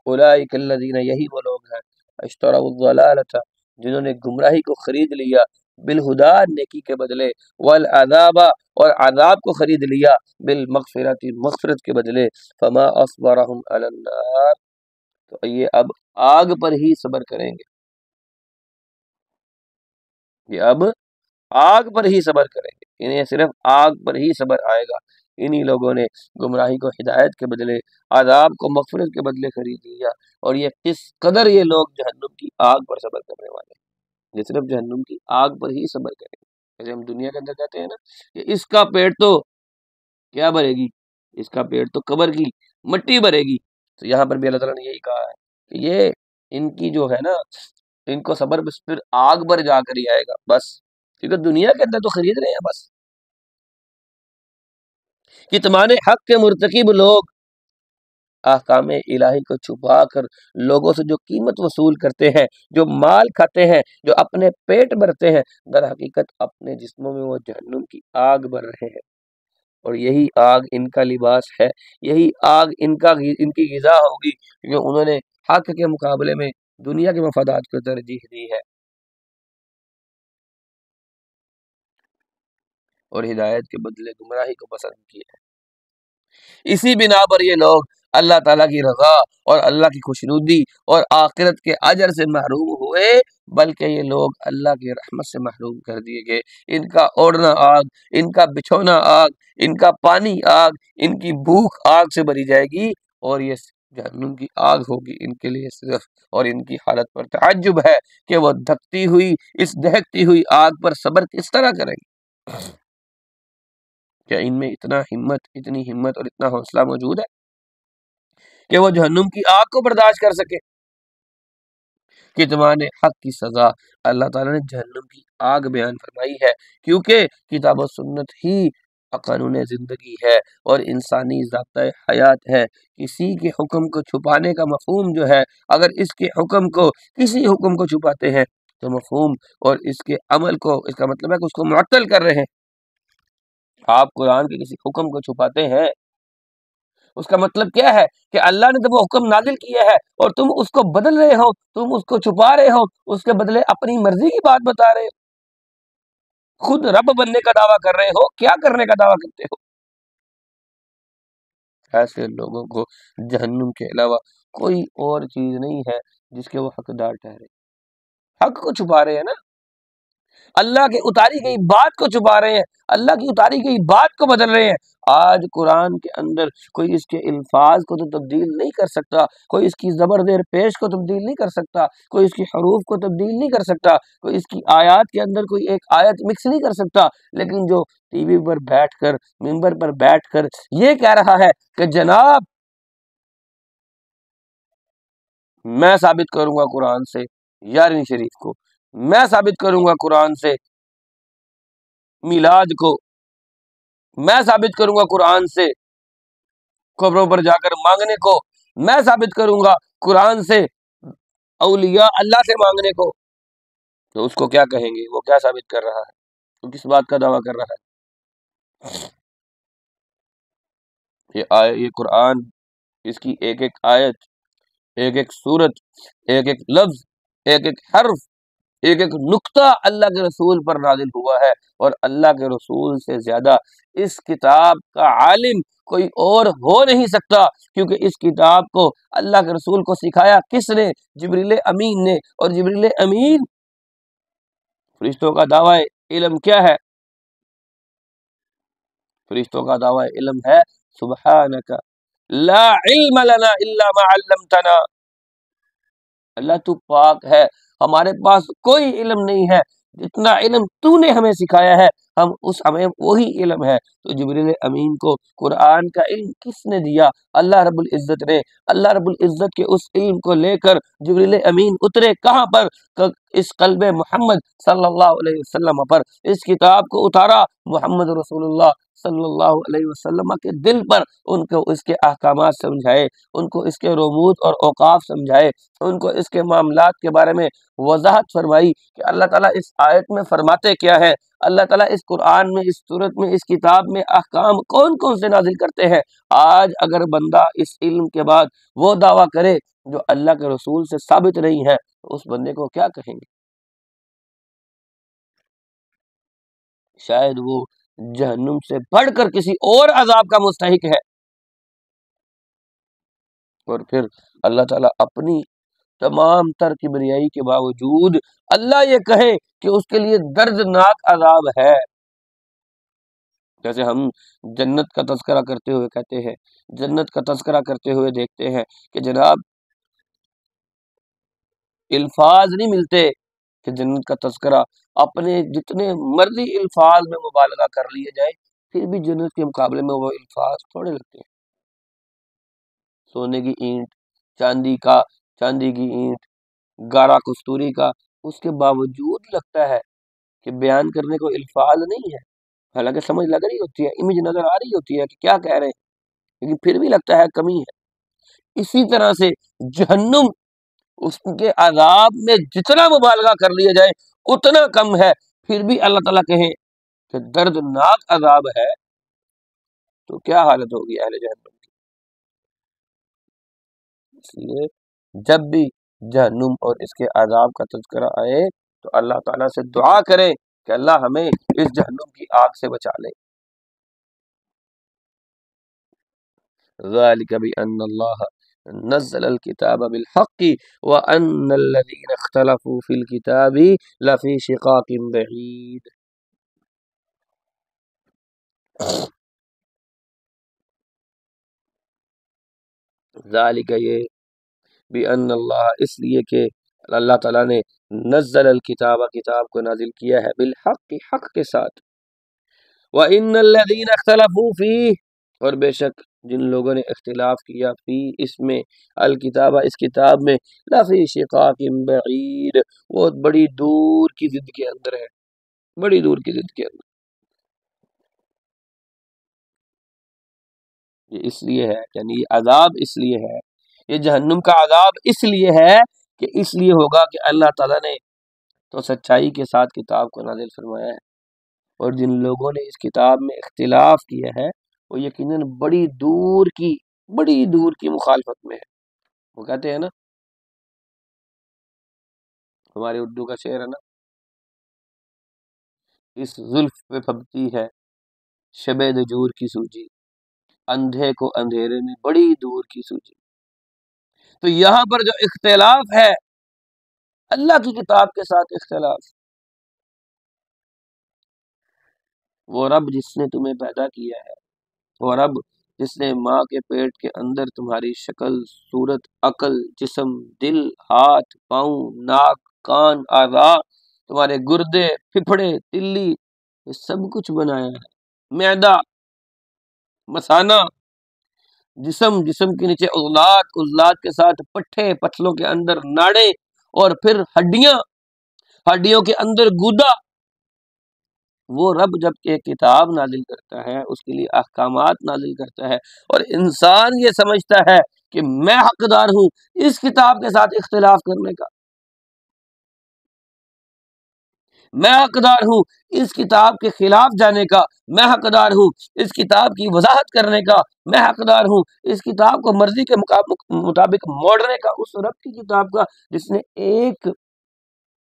اولئک الذین، یہی وہ لوگ ہیں، اشتروا الضلالة، جنہوں نے گمراہی کو خرید لیا، بالہدا، نیکی کے بدلے، والعذاب، اور عذاب کو خرید لیا، بالمغفرت، مغفرت کے بدلے، فما اصبرهم علی النار، تو یہ اب آگ پر ہی صبر کریں گے، یہ اب آگ پر ہی صبر کریں گے، انہیں صرف آگ پر ہی صبر آئے گا. انہی لوگوں نے گمراہی کو ہدایت کے بدلے، عذاب کو مغفرت کے بدلے خرید لیا، اور یہ کس قدر یہ لوگ جہنم کی آگ پر صبر کرنے والے ہیں، یہ صرف جہنم کی آگ پر ہی صبر کریں گے. جیسے ہم دنیا کے اندر کہتے ہیں نا کہ اس کا پیٹ تو کیا بھرے گی، اس کا پیٹ تو قبر کی مٹی بھرے گی، تو یہاں پر بھی اللہ تعالیٰ نے یہی کہا ہے کہ یہ ان کی جو ہے نا، ان کو صبر بس پھر آگ پر جا کر ہی آئے گا بس، کیونکہ دنیا کے اندر تو خرید رہے ہیں بس. کتمان حق کے مرتکب لوگ احکام الہی کو چھپا کر لوگوں سے جو قیمت وصول کرتے ہیں، جو مال کھاتے ہیں، جو اپنے پیٹ بھرتے ہیں، در حقیقت اپنے جسموں میں وہ جہنم کی آگ بھر رہے ہیں، اور یہی آگ ان کا لباس ہے، یہی آگ ان کی غذا ہوگی، کیونکہ انہوں نے حق کے مقابلے میں دنیا کے مفادات کو ترجیح دی ہے اور ہدایت کے بدلے گمراہی کو پسند کی ہے. اسی بنا پر یہ لوگ اللہ تعالیٰ کی رضا اور اللہ کی خوشنودی اور آخرت کے اجر سے محروم ہوئے، بلکہ یہ لوگ اللہ کی رحمت سے محروم کر دیے گئے. ان کا اوڑھنا آگ، ان کا بچھونا آگ، ان کا پانی آگ، ان کی بھوک آگ سے بری جائے گی، اور یہ جہنم کی آگ ہوگی ان کے لیے صرف. اور ان کی حالت پر تعجب ہے کہ وہ دھکتی ہوئی، اس دہکتی ہوئی آگ پر صبر کس طرح کریں گے. کیا ان میں اتنی ہمت اور اتنا حوصلہ موجود ہے کہ وہ جہنم کی آگ کو برداشت کر سکے؟ کتمان حق کی سزا اللہ تعالیٰ نے جہنم کی آگ بیان فرمائی ہے، کیونکہ کتاب و سنت ہی قانون زندگی ہے اور انسانی ضابطۂ حیات ہے. کسی کے حکم کو چھپانے کا مفہوم جو ہے، اگر اس کے حکم کو، کسی حکم کو چھپاتے ہیں تو مفہوم اور اس کے عمل کو، اس کا مطلب ہے کہ اس کو معطل کر رہے ہیں. آپ قرآن کے کسی حکم کو چھپاتے ہیں، اس کا مطلب کیا ہے کہ اللہ نے جب وہ حکم نازل کیا ہے اور تم اس کو بدل رہے ہو، تم اس کو چھپا رہے ہو، اس کے بدلے اپنی مرضی کی بات بتا رہے ہو، خود رب بننے کا دعویٰ کر رہے ہو، کیا کرنے کا دعویٰ کرتے ہو. ایسے لوگوں کو جہنم کے علاوہ کوئی اور چیز نہیں ہے جس کے وہ حقدار ٹھہرے۔ حق کو چھپا رہے ہیں نا، اللہ کے اتاری گئی بات کو چھپا رہے ہیں، اللہ کی اتاری گئی بات کو بدل رہے ہیں۔ آج قرآن کے اندر کوئی اس کے الفاظ کو تو تبدیل نہیں کر سکتا، کوئی اس کی زبر زیر پیش کو تبدیل نہیں کر سکتا، کوئی اس کی حروف کو تبدیل نہیں کر سکتا، کوئی اس کی آیات کے اندر کوئی ایک آیت مکس نہیں کر سکتا، لیکن جو ٹی وی پر بیٹھ کر، ممبر پر بیٹھ کر یہ کہہ رہا ہے کہ جناب میں ثابت کروں گا قرآن سے 11ویں شریف کو، میں ثابت کروں گا قرآن سے میلاد کو، میں ثابت کروں گا قرآن سے قبروں پر جا کر مانگنے کو، میں ثابت کروں گا قرآن سے اولیاء اللہ سے مانگنے کو، تو اس کو کیا کہیں گے؟ وہ کیا ثابت کر رہا ہے؟ وہ کس بات کا دعویٰ کر رہا ہے؟ یہ قرآن، اس کی ایک ایک آیت، ایک ایک سورت، ایک ایک لفظ، ایک ایک حرف، ایک ایک نقطہ اللہ کے رسول پر نازل ہوا ہے، اور اللہ کے رسول سے زیادہ اس کتاب کا عالم کوئی اور ہو نہیں سکتا، کیونکہ اس کتاب کو اللہ کے رسول کو سکھایا کس نے؟ جبریل امین نے، اور جبریل امین فرشتوں کا دعوی علم کیا ہے؟ فرشتوں کا دعوی علم ہے سبحانک لا علم لنا الا ما علمتنا، اللہ تو پاک ہے، ہمارے پاس کوئی علم نہیں ہے، جتنا علم تو نے ہمیں سکھایا ہے ہمیں وہی علم ہے۔ تو جبریل امین کو قرآن کا علم کس نے دیا؟ اللہ رب العزت نے۔ اللہ رب العزت کے اس علم کو لے کر جبریل امین اترے کہاں پر؟ اس قلب محمد صلی اللہ علیہ وسلم پر، اس کتاب کو اتارا محمد رسول اللہ صلی اللہ علیہ وسلم کے دل پر، ان کو اس کے احکامات سمجھائے، ان کو اس کے رموز اور اوقاف سمجھائے، ان کو اس کے معاملات کے بارے میں وضاحت فرمائی کہ اللہ تعالیٰ اس آیت میں فرماتے کیا ہے، اللہ تعالیٰ اس قرآن میں، اس صورت میں، اس کتاب میں احکام کون کون سے نازل کرتے ہیں۔ آج اگر بندہ اس علم کے بعد وہ دعویٰ کرے جو اللہ کے رسول سے ثابت نہیں ہے تو اس بندے کو کیا کہیں گے؟ شاید وہ جہنم سے بڑھ کر کسی اور عذاب کا مستحق ہے۔ اور پھر اللہ تعالیٰ اپنی تمام تر کبریائی کے باوجود اللہ یہ کہے کہ اس کے لیے دردناک عذاب ہے۔ جیسے ہم جنت کا تذکرہ کرتے ہوئے کہتے ہیں، جنت کا تذکرہ کرتے ہوئے دیکھتے ہیں کہ جناب الفاظ نہیں ملتے کہ جنت کا تذکرہ اپنے جتنے مرضی الفاظ میں مبالغہ کر لیے جائے، پھر بھی جنت کے مقابلے میں وہ الفاظ تھوڑے لگتے ہیں۔ سونے کی اینٹ، چاندی کی اینٹ، گارا کستوری کا، اس کے باوجود لگتا ہے کہ بیان کرنے کو الفاظ نہیں ہے، حالانکہ سمجھ لگ رہی ہوتی ہے، امیج نظر آ رہی ہوتی ہے کہ کیا کہہ رہے ہیں، لیکن پھر بھی لگتا ہے کمی ہے۔ اسی طرح سے جہنم، اس کے عذاب میں جتنا مبالغہ کر لیا جائے اتنا کم ہے، پھر بھی اللہ تعالیٰ کہیں کہ دردناک عذاب ہے، تو کیا حالت ہوگی اہل جہنم کی؟ اس لیے جب بھی جہنم اور اس کے عذاب کا تذکرہ آئے تو اللہ تعالیٰ سے دعا کریں کہ اللہ ہمیں اس جہنم کی آگ سے بچا لے۔ ذالک بأن اللہ نزل الکتاب بالحق وأن الذین اختلفوا فی الکتاب لفی شقاق بعید۔ ذالک یہ بأن اللہ، اس لیے کہ اللہ تعالیٰ نے نزل الکتاب، کتاب کو نازل کیا ہے، بالحق، حق کے ساتھ، وَإِنَّ الَّذِينَ اخْتَلَفُوا فِيهِ، اور بے شک جن لوگوں نے اختلاف کیا فی، اس میں، الکتابہ، اس کتاب میں، لفی شقاق بعید، وہ بڑی دور کی ضد کے اندر ہے، بڑی دور کی ضد کے اندر۔ یہ اس لیے ہے، یعنی یہ عذاب اس لیے ہے، یہ جہنم کا عذاب اس لیے ہے کہ اس لیے ہوگا کہ اللہ تعالیٰ نے تو سچائی کے ساتھ کتاب کو نازل فرمایا ہے، اور جن لوگوں نے اس کتاب میں اختلاف کیا ہے وہ یقیناً بڑی دور کی مخالفت میں ہے۔ وہ کہتے ہیں نا، ہمارے اردو کا شعر ہے نا، اس زلف پہ پھبتی ہے شب دجور کی سوجی، اندھے کو اندھیرے میں بڑی دور کی سوجی۔ تو یہاں پر جو اختلاف ہے اللہ کی کتاب کے ساتھ اختلاف، وہ رب جس نے تمہیں پیدا کیا ہے، وہ رب جس نے ماں کے پیٹ کے اندر تمہاری شکل، صورت، عقل، جسم، دل، ہاتھ، پاؤں، ناک، کان، اعضاء، تمہارے گردے، پھپھڑے، تلی، یہ سب کچھ بنایا ہے، معدہ، مثانہ، جسم، جسم کے نیچے عضلات، عضلات کے ساتھ پٹھے، پتھلوں کے اندر ناڑے، اور پھر ہڈیاں، ہڈیوں کے اندر گودا۔ وہ رب جب ایک کتاب نازل کرتا ہے، اس کے لیے احکامات نازل کرتا ہے، اور انسان یہ سمجھتا ہے کہ میں حقدار ہوں اس کتاب کے ساتھ اختلاف کرنے کا، میں حقدار ہوں اس کتاب کے خلاف جانے کا، میں حقدار ہوں اس کتاب کی وضاحت کرنے کا، میں حقدار ہوں اس کتاب کو مرضی کے مطابق موڑنے کا، اس رب کی کتاب کا جس نے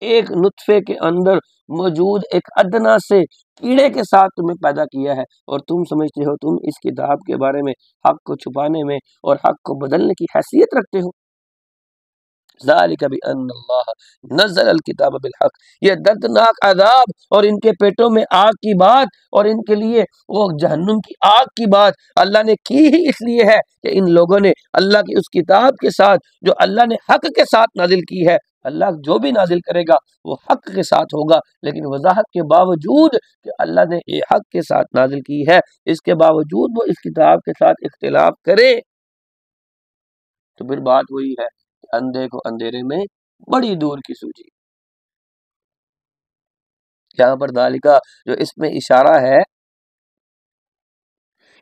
ایک نطفے کے اندر موجود ایک ادنا سے کیڑے کے ساتھ تمہیں پیدا کیا ہے، اور تم سمجھتے ہو تم اس کتاب کے بارے میں حق کو چھپانے میں اور حق کو بدلنے کی حیثیت رکھتے ہو۔ ذالک بان اللہ نزل الکتاب بالحق، یہ دردناک عذاب اور ان کے پیٹوں میں آگ کی بات اور ان کے لیے وہ جہنم کی آگ کی بات اللہ نے کی ہی اس لیے ہے کہ ان لوگوں نے اللہ کی اس کتاب کے ساتھ جو اللہ نے حق کے ساتھ نازل کی ہے، اللہ جو بھی نازل کرے گا وہ حق کے ساتھ ہوگا، لیکن وضاحت کے باوجود کہ اللہ نے یہ حق کے ساتھ نازل کی ہے، اس کے باوجود وہ اس کتاب کے ساتھ اختلاف کرے، تو پھر بات وہی ہے کہ اندھے کو اندھیرے میں بڑی دور کی سوجی۔ یہاں پر ذالکہ جو اس میں اشارہ ہے،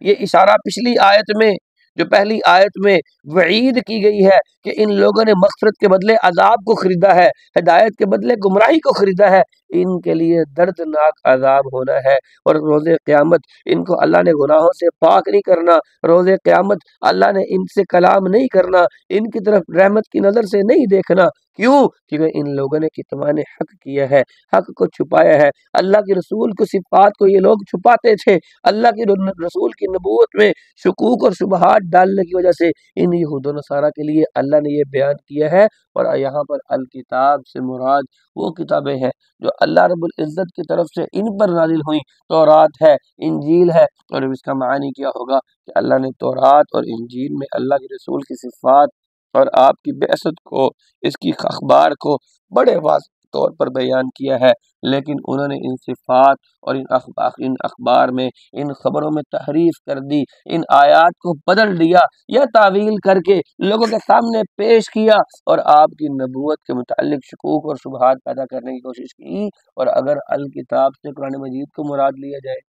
یہ اشارہ پچھلی آیت میں جو پہلی آیت میں وعید کی گئی ہے کہ ان لوگوں نے مغفرت کے بدلے عذاب کو خریدا ہے، ہدایت کے بدلے گمراہی کو خریدا ہے، ان کے لیے دردناک عذاب ہونا ہے، اور روز قیامت ان کو اللہ نے گناہوں سے پاک نہیں کرنا، روز قیامت اللہ نے ان سے کلام نہیں کرنا، ان کی طرف رحمت کی نظر سے نہیں دیکھنا۔ کیوں؟ کیونکہ ان لوگوں نے کتمان حق کیا ہے، حق کو چھپایا ہے، اللہ کے رسول کو صفات کو یہ لوگ چھپاتے تھے، اللہ کے رسول کی نبوت میں شکوک اور شبہات ڈالنے کی وجہ سے ان یہود و نصارہ کے لیے اللہ نے یہ بیان کیا ہے، اور یہاں پر الکتاب سے مراد وہ کتابیں ہیں جو اللہ رب العزت کی طرف سے ان پر نازل ہوئیں، تورات ہے، انجیل ہے، اور اس کا معنی کیا ہوگا کہ اللہ نے تورات اور انجیل میں اللہ کے رسول کی صفات اور آپ کی بعثت کو، اس کی اخبار کو بڑے واضح طور پر بیان کیا ہے، لیکن انہوں نے ان صفات اور ان اخبار میں، ان خبروں میں تحریف کر دی، ان آیات کو بدل دیا یا تعویل کر کے لوگوں کے سامنے پیش کیا، اور آپ کی نبوت کے متعلق شکوک اور شبہات پیدا کرنے کی کوشش کی۔ اور اگر الکتاب سے قرآن مجید کو مراد لیا جائے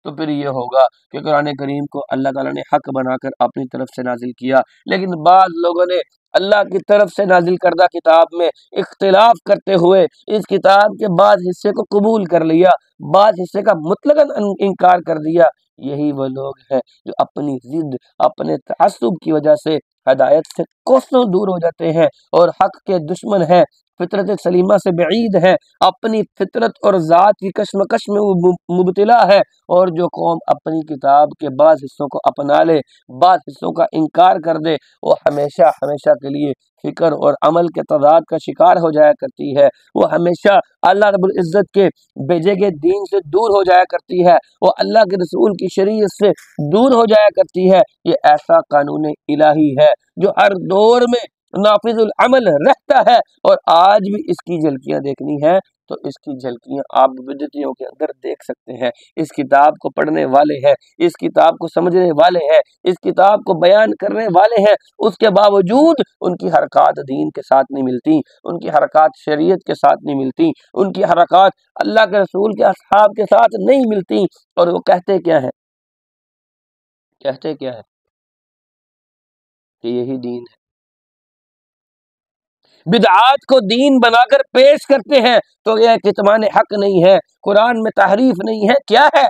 تو پھر یہ ہوگا کہ قرآن کریم کو اللہ تعالیٰ نے حق بنا کر اپنی طرف سے نازل کیا، لیکن بعض لوگوں نے اللہ کی طرف سے نازل کردہ کتاب میں اختلاف کرتے ہوئے اس کتاب کے بعض حصے کو قبول کر لیا، بعض حصے کا مطلقاً انکار کر دیا۔ یہی وہ لوگ ہیں جو اپنی ضد، اپنے تعصب کی وجہ سے ہدایت سے کوسوں دور ہو جاتے ہیں اور حق کے دشمن ہیں، فطرت سلیمہ سے بعید ہے، اپنی فطرت اور ذات کی کشمکش میں وہ مبتلا ہے، اور جو قوم اپنی کتاب کے بعض حصوں کو اپنا لے، بعض حصوں کا انکار کر دے، وہ ہمیشہ ہمیشہ کے لیے فکر اور عمل کے تضاد کا شکار ہو جایا کرتی ہے، وہ ہمیشہ اللہ رب العزت کے بھیجے گئے دین سے دور ہو جایا کرتی ہے، وہ اللہ کے رسول کی شریعت سے دور ہو جایا کرتی ہے۔ یہ ایسا قانون الہی ہے جو ہر دور میں نافذ العمل رہتا ہے، اور آج بھی اس کی جھلکیاں دیکھنی ہے تو اس کی جھلکیاں آپ بدعتیوں کے اندر دیکھ سکتے ہیں۔ اس کتاب کو پڑھنے والے ہیں، اس کتاب کو سمجھنے والے ہیں، اس کتاب کو بیان کرنے والے ہیں، اس کے باوجود ان کی حرکات دین کے ساتھ نہیں ملتی، ان کی حرکات شریعت کے ساتھ نہیں ملتی، ان کی حرکات اللہ کے رسول کے اصحاب کے ساتھ نہیں ملتی، اور وہ کہتے کیا ہے؟ کہتے کیا ہے کہ یہی دین ہے، بدعات کو دین بنا کر پیش کرتے ہیں، تو یہ کتمان حق نہیں ہے، قرآن میں تحریف نہیں ہے، کیا ہے؟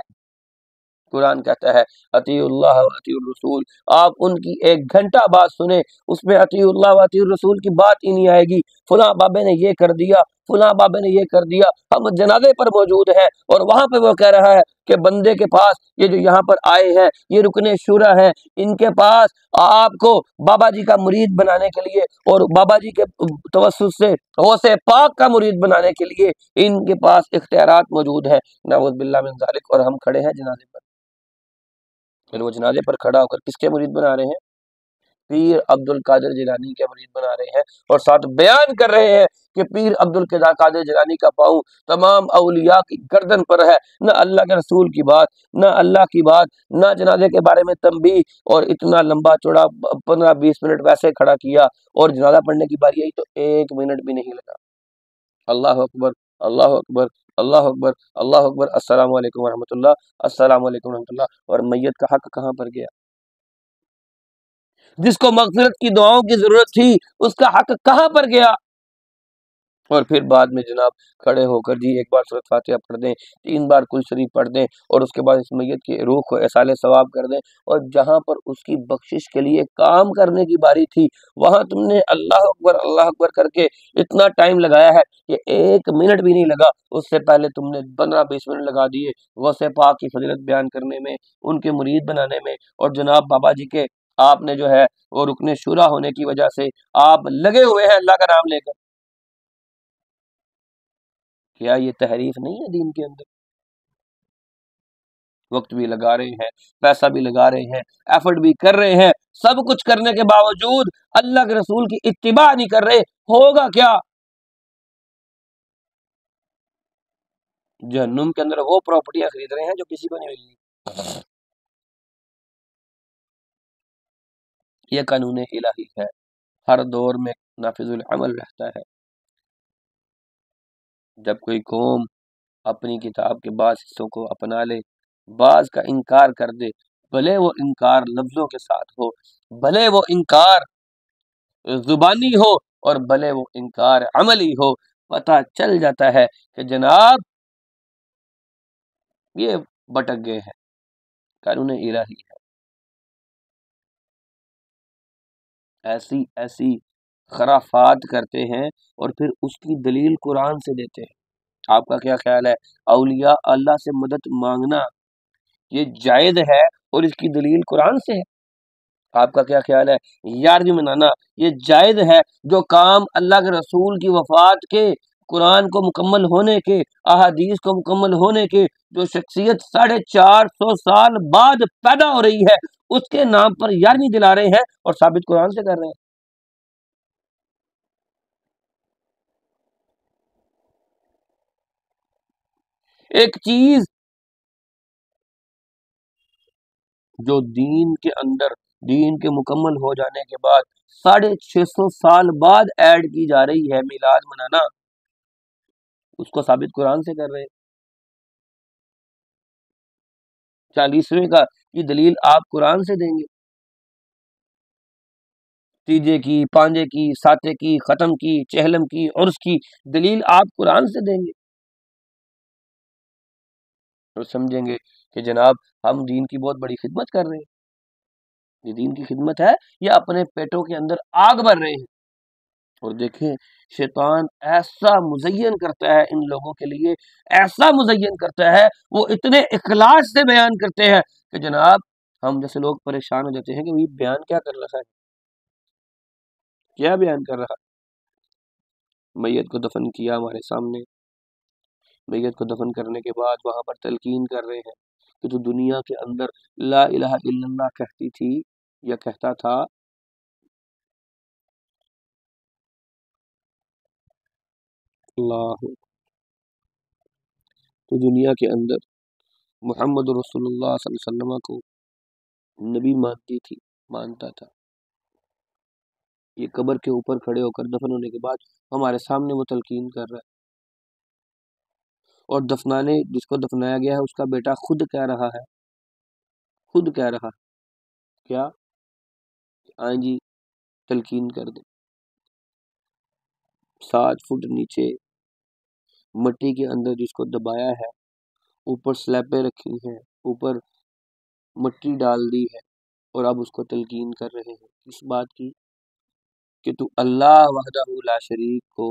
قرآن کہتا ہے اطیع اللہ و اطیع الرسول، آپ ان کی 1 گھنٹہ بات سنیں، اس میں اطیع اللہ و اطیع الرسول کی بات ہی نہیں آئے گی، فلاں بابے نے یہ کر دیا، فلاں بابے نے یہ کر دیا۔ ہم جنازے پر موجود ہیں اور وہاں پہ وہ کہہ رہا ہے کہ بندے کے پاس یہ جو یہاں پر آئے ہیں یہ رکن شورا ہیں، ان کے پاس آپ کو بابا جی کا مرید بنانے کے لیے اور بابا جی کے توسط سے غوث پاک کا مرید بنانے کے لیے ان کے پاس اختیارات موجود ہیں، نعوذ باللہ من ذالک، اور ہم کھڑے ہیں جنازے پر۔ پھر وہ جنازے پر کھڑا ہو کر کس کے مرید بنا رہے ہیں؟ پیر عبد القادر جیلانی کے مرید بنا رہے ہیں، اور ساتھ بیان کر رہے ہیں کہ پیر عبد القادر جیلانی کا پاؤں تمام اولیاء کی گردن پر ہے، نہ اللہ کے رسول کی بات، نہ اللہ کی بات، نہ جنازے کے بارے میں تنبیہ، اور اتنا لمبا چوڑا 15-20 منٹ ویسے کھڑا کیا، اور جنازہ پڑھنے کی باری آئی تو 1 منٹ بھی نہیں لگا۔ اللہ اکبر، اللہ اکبر، اللہ اکبر، اللہ اکبر، السلام علیکم ورحمۃ اللہ، السلام علیکم ورحمۃ اللہ، اور میت کا حق کہاں پر گیا؟ جس کو مغفرت کی دعاؤں کی ضرورت تھی اس کا حق کہاں پر گیا؟ اور پھر بعد میں جناب کھڑے ہو کر جی 1 بار سورۃ فاتحہ پڑھ دیں، 3 بار کل شریف پڑھ دیں، اور اس کے بعد اس میت کی روح کو احصال ثواب کر دیں، اور جہاں پر اس کی بخشش کے لیے کام کرنے کی باری تھی وہاں تم نے اللہ اکبر کر کے اتنا ٹائم لگایا ہے کہ 1 منٹ بھی نہیں لگا، اس سے پہلے تم نے 15-20 منٹ لگا دیے غوث پاک کی فضیلت بیان کرنے میں، ان کے مرید بنانے میں، اور جناب بابا جی کے آپ نے جو ہے وہ رکن شورا ہونے کی وجہ سے آپ لگے ہوئے ہیں اللہ کا نام لے کر۔ کیا یہ تحریف نہیں ہے دین کے اندر؟ وقت بھی لگا رہے ہیں، پیسہ بھی لگا رہے ہیں، ایفرٹ بھی کر رہے ہیں، سب کچھ کرنے کے باوجود اللہ کے رسول کی اتباع نہیں کر رہے، ہوگا کیا؟ جہنم کے اندر وہ پراپرٹیاں خرید رہے ہیں جو کسی کو نہیں ملنی۔ یہ قانون الہی ہے، ہر دور میں نافذ العمل رہتا ہے۔ جب کوئی قوم اپنی کتاب کے بعض حصوں کو اپنا لے، بعض کا انکار کر دے، بھلے وہ انکار لفظوں کے ساتھ ہو، بھلے وہ انکار زبانی ہو، اور بھلے وہ انکار عملی ہو، پتہ چل جاتا ہے کہ جناب یہ بٹک گئے ہیں، قانون الہی ہے۔ ایسی ایسی خرافات کرتے ہیں اور پھر اس کی دلیل قرآن سے دیتے ہیں۔ آپ کا کیا خیال ہے اولیاء اللہ سے مدد مانگنا یہ جائز ہے اور اس کی دلیل قرآن سے ہے؟ آپ کا کیا خیال ہے یارویں منانا یہ جائز ہے جو کام اللہ کے رسول کی وفات کے، قرآن کو مکمل ہونے کے، احادیث کو مکمل ہونے کے، جو شخصیت 450 سال بعد پیدا ہو رہی ہے اس کے نام پر یارویں دلا رہے ہیں اور ثابت قرآن سے کر رہے ہیں؟ ایک چیز جو دین کے اندر، دین کے مکمل ہو جانے کے بعد 650 سال بعد ایڈ کی جا رہی ہے، میلاد منانا، اس کو ثابت قرآن سے کر رہے ہیں۔ 40ویں کا کی دلیل آپ قرآن سے دیں گے، تیجے کی، پانجے کی، ساتے کی، ختم کی، چہلم کی، عرس کی دلیل آپ قرآن سے دیں گے، اور سمجھیں گے کہ جناب ہم دین کی بہت بڑی خدمت کر رہے ہیں۔ یہ دین کی خدمت ہے یا اپنے پیٹوں کے اندر آگ بھر رہے ہیں؟ اور دیکھیں شیطان ایسا مزین کرتا ہے ان لوگوں کے لیے، ایسا مزین کرتا ہے، وہ اتنے اخلاص سے بیان کرتے ہیں کہ جناب ہم جیسے لوگ پریشان ہو جاتے ہیں کہ یہ بیان کیا کر رہا ہے، کیا بیان کر رہا ہے۔ میت کو دفن کیا ہمارے سامنے، میت کو دفن کرنے کے بعد وہاں پر تلقین کر رہے ہیں کہ تو دنیا کے اندر لا الہ الا اللہ کہتی تھی یا کہتا تھا، اللہ تو دنیا کے اندر محمد رسول اللہ صلی اللہ علیہ وسلم کو نبی مانتی تھی، مانتا تھا، یہ قبر کے اوپر کھڑے ہو کر دفن ہونے کے بعد ہمارے سامنے وہ تلقین کر رہا ہے، اور دفنانے جس کو دفنایا گیا ہے اس کا بیٹا خود کہہ رہا ہے، خود کہہ رہا ہے کیا؟ آئیں جی تلقین کر دیں۔ 7 فٹ نیچے مٹی کے اندر جس کو دبایا ہے، اوپر سلیبیں رکھی ہیں، اوپر مٹی ڈال دی ہے اور اب اس کو تلقین کر رہے ہیں کس بات کی؟ کہ تو اللہ وحدہ لا شریک کو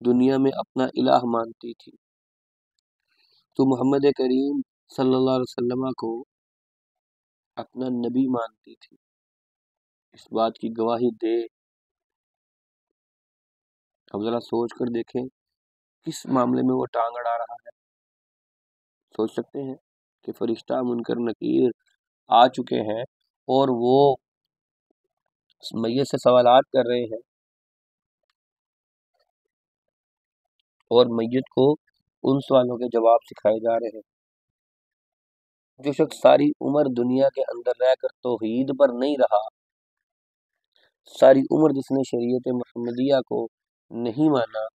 دنیا میں اپنا الہ مانتی تھی، تو محمد کریم صلی اللہ علیہ وسلم کو اپنا نبی مانتی تھی، اس بات کی گواہی دے۔ اب ذرا سوچ کر دیکھیں کس معاملے میں وہ ٹانگ اڑا رہا ہے۔ سوچ سکتے ہیں کہ فرشتہ منکر نکیر آ چکے ہیں اور وہ میت سے سوالات کر رہے ہیں اور میت کو ان سوالوں کے جواب سکھائے جا رہے ہیں۔ جو شخص ساری عمر دنیا کے اندر رہ کر توحید پر نہیں رہا، ساری عمر جس نے شریعت محمدیہ کو نہیں مانا،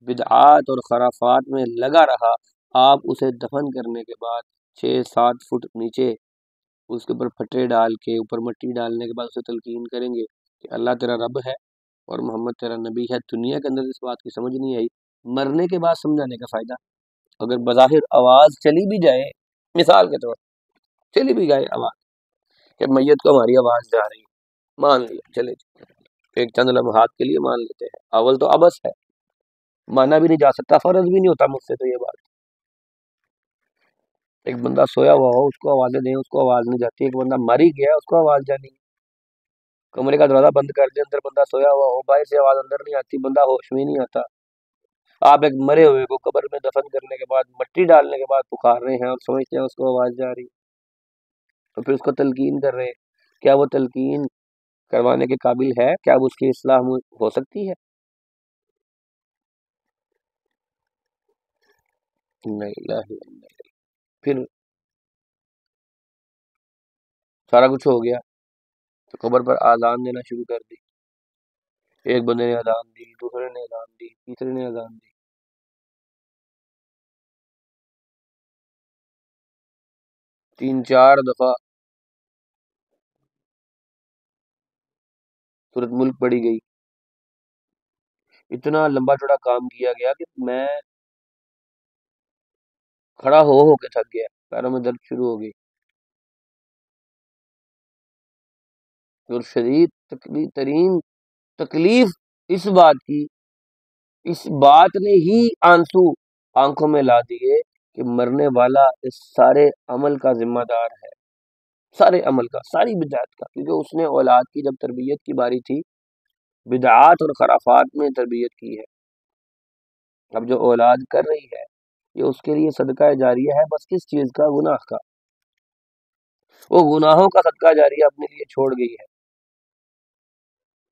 بدعات اور خرافات میں لگا رہا، آپ اسے دفن کرنے کے بعد 6-7 فٹ نیچے اس کے اوپر پھٹے ڈال کے اوپر مٹی ڈالنے کے بعد اسے تلقین کریں گے کہ اللہ تیرا رب ہے اور محمد تیرا نبی ہے۔ دنیا کے اندر اس بات کی سمجھ نہیں آئی، مرنے کے بعد سمجھانے کا فائدہ؟ اگر بظاہر آواز چلی بھی جائے، مثال کے طور چلی بھی جائے آواز کہ میت کو ہماری آواز جا رہی ہے، مان لیا، چلے ایک چند لمحات کے لیے مان لیتے ہیں، اول تو ابس ہے، مانا بھی نہیں جا سکتا، فرض بھی نہیں ہوتا مجھ سے تو یہ بات۔ ایک بندہ سویا ہوا ہو اس کو آوازیں دیں، اس کو آواز نہیں جاتی، ایک بندہ مر ہی گیا اس کو آواز جانی، کمرے کا دروازہ بند کر دیں، اندر بندہ سویا ہوا ہو، باہر سے آواز اندر نہیں آتی، بندہ ہوش میں نہیں آتا، آپ ایک مرے ہوئے کو قبر میں دفن کرنے کے بعد مٹی ڈالنے کے بعد پکار رہے ہیں اور سمجھتے ہیں اس کو آواز جا رہی، تو پھر اس کو تلقین کر رہے ہیں، کیا وہ تلقین کروانے کے قابل ہے؟ کیا اب اس کی اصلاح ہو سکتی ہے؟ نہیں، لا الہ الا اللہ۔ پھر سارا کچھ ہو گیا تو قبر پر آذان دینا شروع کر دی، ایک بندے نے اذان دی، دوسرے نے اذان دی، تیسرے نے اذان دی، 3-4 دفعہ سورۃ ملک پڑھی گئی، اتنا لمبا چوڑا کام کیا گیا کہ میں کھڑا ہو کے تھک گیا، پیروں میں درد شروع ہو گئی، اور شدید ترین تکلیف اس بات کی، اس بات نے ہی آنسو آنکھوں میں لا دیے کہ مرنے والا اس سارے عمل کا ذمہ دار ہے، سارے عمل کا، ساری بدعات کا، کیونکہ اس نے اولاد کی جب تربیت کی باری تھی بدعات اور خرافات میں تربیت کی ہے۔ اب جو اولاد کر رہی ہے یہ اس کے لیے صدقہ جاریہ ہے، بس کس چیز کا؟ گناہ کا، وہ گناہوں کا صدقہ جاریہ اپنے لیے چھوڑ گئی ہے،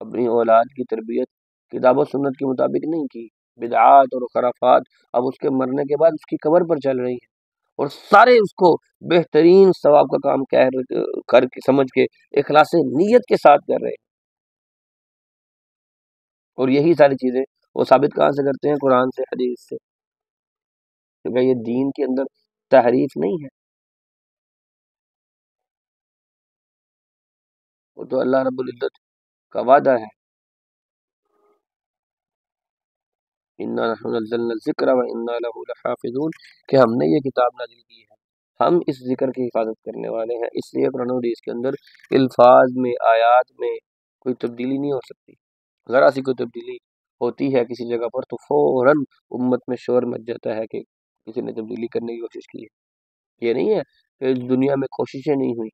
اپنی اولاد کی تربیت کتاب و سنت کے مطابق نہیں کی، بدعات اور خرافات اب اس کے مرنے کے بعد اس کی قبر پر چل رہی ہیں، اور سارے اس کو بہترین ثواب کا کام کر کے سمجھ کے اخلاص نیت کے ساتھ کر رہے ہیں، اور یہی ساری چیزیں وہ ثابت کہاں سے کرتے ہیں؟ قرآن سے، حدیث سے، کیونکہ یہ دین کے اندر تحریف نہیں ہے، وہ تو اللہ رب العزت کا وعدہ ہے، اِنَّا نَحْنُ نَزَّلْنَا الذِّكْرَ وَإِنَّا لَهُ لَحَافِظُونَ، کہ ہم نے یہ کتاب نازل کی ہے، ہم اس ذکر کی حفاظت کرنے والے ہیں، اس لیے قرآن و حدیث کے اندر الفاظ میں، آیات میں کوئی تبدیلی نہیں ہو سکتی، ذرا سی کوئی تبدیلی ہوتی ہے کسی جگہ پر تو فوراً امت میں شور مچ جاتا ہے کہ کسی نے تبدیلی کرنے کی کوشش کی ہے۔ یہ نہیں ہے کہ اس دنیا میں کوششیں نہیں ہوئی،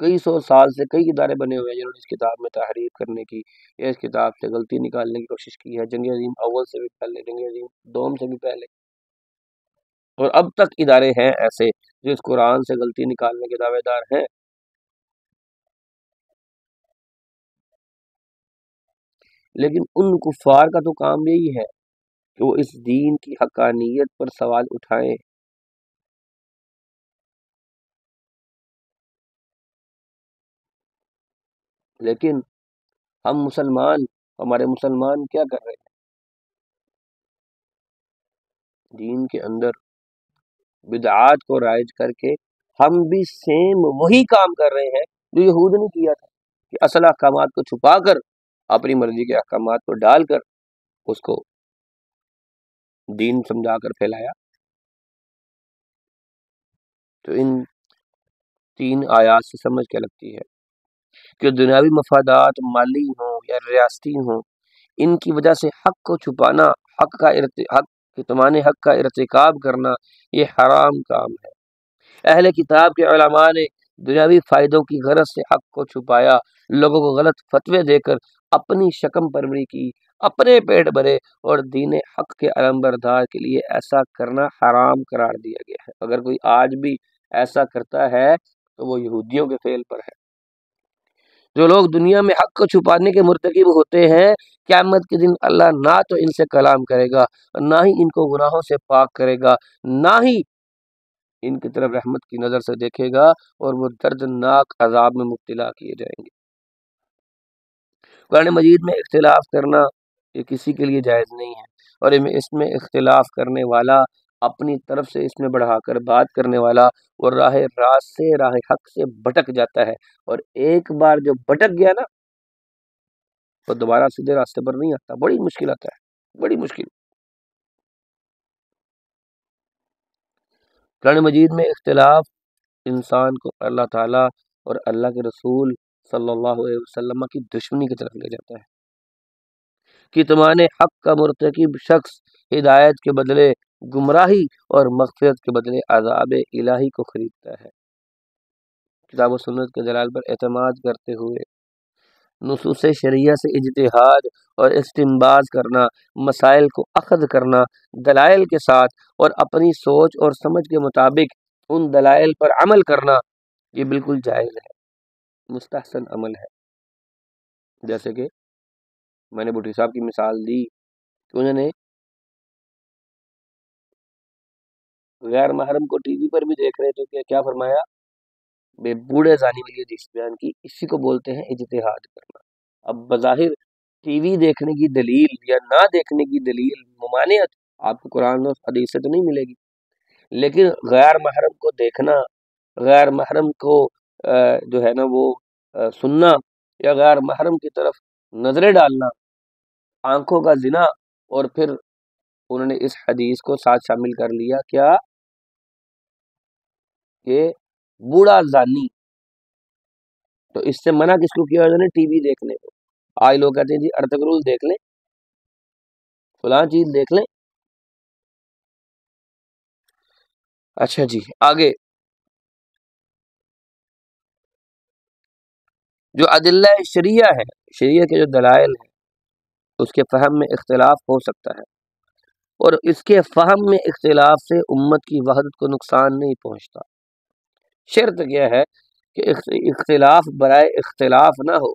کئی سو سال سے کئی ادارے بنے ہوئے ہیں جنہوں نے اس کتاب میں تحریف کرنے کی یا اس کتاب سے غلطی نکالنے کی کوشش کی ہے، جنگ عظیم اول سے بھی پہلے، جنگ عظیم دوم سے بھی پہلے، اور اب تک ادارے ہیں ایسے جو اس قرآن سے غلطی نکالنے کے دعوے دار ہیں، لیکن ان کفار کا تو کام یہی ہے کہ وہ اس دین کی حقانیت پر سوال اٹھائیں۔ لیکن ہم مسلمان، ہمارے مسلمان کیا کر رہے ہیں؟ دین کے اندر بدعات کو رائج کر کے ہم بھی سیم وہی کام کر رہے ہیں جو یہود نے کیا تھا، کہ اصل احکامات کو چھپا کر اپنی مرضی کے احکامات کو ڈال کر اس کو دین سمجھا کر پھیلایا۔ تو ان 3 آیات سے سمجھ کے لگتی ہے کہ دنیاوی مفادات مالی ہوں یا ریاستی ہوں، ان کی وجہ سے حق کو چھپانا، حق کتمان حق کا ارتکاب کرنا، یہ حرام کام ہے۔ اہل کتاب کے علماء نے دنیاوی فائدوں کی غرض سے حق کو چھپایا، لوگوں کو غلط فتوے دے کر اپنی شکم پروری کی، اپنے پیٹ بھرے، اور دین حق کے علمبردار کے لیے ایسا کرنا حرام قرار دیا گیا ہے۔ اگر کوئی آج بھی ایسا کرتا ہے تو وہ یہودیوں کے فعل پر ہے۔ جو لوگ دنیا میں حق کو چھپانے کے مرتکب ہوتے ہیں، قیامت کے دن اللہ نہ تو ان سے کلام کرے گا، نہ ہی ان کو گناہوں سے پاک کرے گا، نہ ہی ان کی طرف رحمت کی نظر سے دیکھے گا، اور وہ دردناک عذاب میں مبتلا کیے جائیں گے۔ قرآن مجید میں اختلاف کرنا یہ کسی کے لیے جائز نہیں ہے، اور اس میں اختلاف کرنے والا اپنی طرف سے اس میں بڑھا کر بات کرنے والا وہ راہ راست سے، راہ حق سے بھٹک جاتا ہے، اور ایک بار جو بھٹک گیا نا وہ دوبارہ سیدھے راستے پر نہیں آتا، بڑی مشکل آتا ہے، بڑی مشکل۔ قرآن مجید میں اختلاف انسان کو اللہ تعالیٰ اور اللہ کے رسول صلی اللہ علیہ وسلم کی دشمنی کی طرف لے جاتا ہے۔ کتمان حق کا مرتکب شخص ہدایت کے بدلے گمراہی اور مغفرت کے بدلے عذاب الہی کو خریدتا ہے۔ کتاب و سنت کے دلائل پر اعتماد کرتے ہوئے نصوص شرعیہ سے اجتہاد اور استنباط کرنا، مسائل کو اخذ کرنا دلائل کے ساتھ اور اپنی سوچ اور سمجھ کے مطابق ان دلائل پر عمل کرنا، یہ بالکل جائز ہے، مستحسن عمل ہے۔ جیسے کہ میں نے بھٹی صاحب کی مثال دی کہ انہوں نے غیر محرم کو ٹی وی پر بھی دیکھ رہے تو کیا فرمایا؟ بے بوڑھے زانی والی حدیث بیان کی، اسی کو بولتے ہیں اجتہاد کرنا۔ اب بظاہر ٹی وی دیکھنے کی دلیل یا نہ دیکھنے کی دلیل ممانعت آپ کو قرآن اور حدیث سے تو نہیں ملے گی، لیکن غیر محرم کو دیکھنا، غیر محرم کو جو ہے نا وہ سننا، یا غیر محرم کی طرف نظریں ڈالنا، آنکھوں کا زنا، اور پھر انہوں نے اس حدیث کو ساتھ شامل کر لیا کیا کہ بوڑھا زانی، تو اس سے منع کس کو کیا انہوں نے؟ ٹی وی دیکھنے کو۔ آج لوگ کہتے ہیں جی ارطغرل دیکھ لیں، فلاں چیز دیکھ لیں۔ اچھا جی آگے، جو ادلہ شریعہ ہے، شریعہ کے جو دلائل ہیں، اس کے فہم میں اختلاف ہو سکتا ہے، اور اس کے فہم میں اختلاف سے امت کی وحدت کو نقصان نہیں پہنچتا۔ شرط کیا ہے کہ اختلاف برائے اختلاف نہ ہو،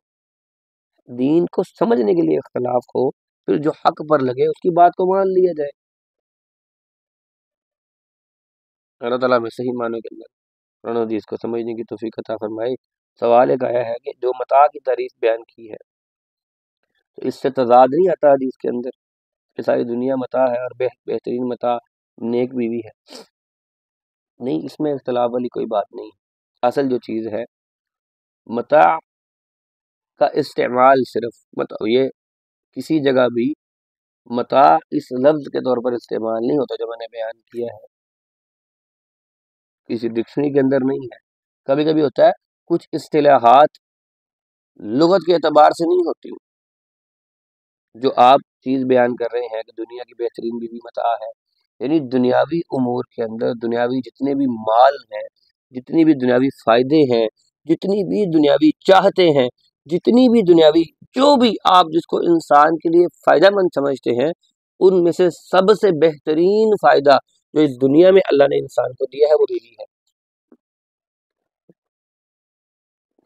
دین کو سمجھنے کے لیے اختلاف ہو، پھر جو حق پر لگے اس کی بات کو مان لیا جائے۔ اللہ تعالیٰ میں صحیح معنوں کے اندر قرآن و حدیث کو سمجھنے کی توفیق عطا فرمائے۔ سوال ایک آیا ہے کہ جو متاع کی تعریف بیان کی ہے تو اس سے تضاد نہیں آتا حدیث کے اندر کہ ساری دنیا متاع ہے اور بہترین متاع نیک بیوی ہے؟ نہیں، اس میں اختلاف والی کوئی بات نہیں۔ اصل جو چیز ہے متاع کا استعمال صرف یہ کسی جگہ بھی متاع اس لفظ کے طور پر استعمال نہیں ہوتا جو میں نے بیان کیا ہے، کسی ڈکشنری کے اندر نہیں ہے۔ کبھی کبھی ہوتا ہے، کچھ اصطلاحات لغت کے اعتبار سے نہیں ہوتی، جو آپ چیز بیان کر رہے ہیں کہ دنیا کی بہترین بیوی متاع ہے، یعنی دنیاوی امور کے اندر دنیاوی جتنے بھی مال ہیں، جتنی بھی دنیاوی فائدے ہیں، جتنی بھی دنیاوی چاہتے ہیں، جتنی بھی دنیاوی جو بھی آپ جس کو انسان کے لیے فائدہ مند سمجھتے ہیں، ان میں سے سب سے بہترین فائدہ جو اس دنیا میں اللہ نے انسان کو دیا ہے وہ بیوی ہے،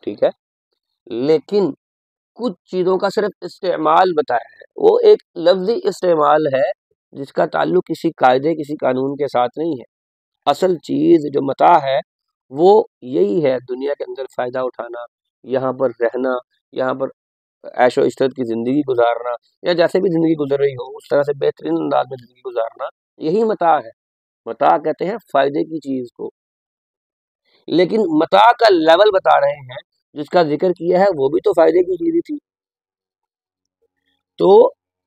ٹھیک ہے؟ لیکن کچھ چیزوں کا صرف استعمال بتایا ہے، وہ ایک لفظی استعمال ہے جس کا تعلق کسی قاعدے کسی قانون کے ساتھ نہیں ہے۔ اصل چیز جو متاع ہے وہ یہی ہے، دنیا کے اندر فائدہ اٹھانا، یہاں پر رہنا، یہاں پر عیش و عشرت کی زندگی گزارنا، یا جیسے بھی زندگی گزر رہی ہو اس طرح سے بہترین انداز میں زندگی گزارنا، یہی متاع ہے۔ متاع کہتے ہیں فائدے کی چیز کو، لیکن متاع کا لیول بتا رہے ہیں، جس کا ذکر کیا ہے وہ بھی تو فائدے کی چیز تھی۔ تو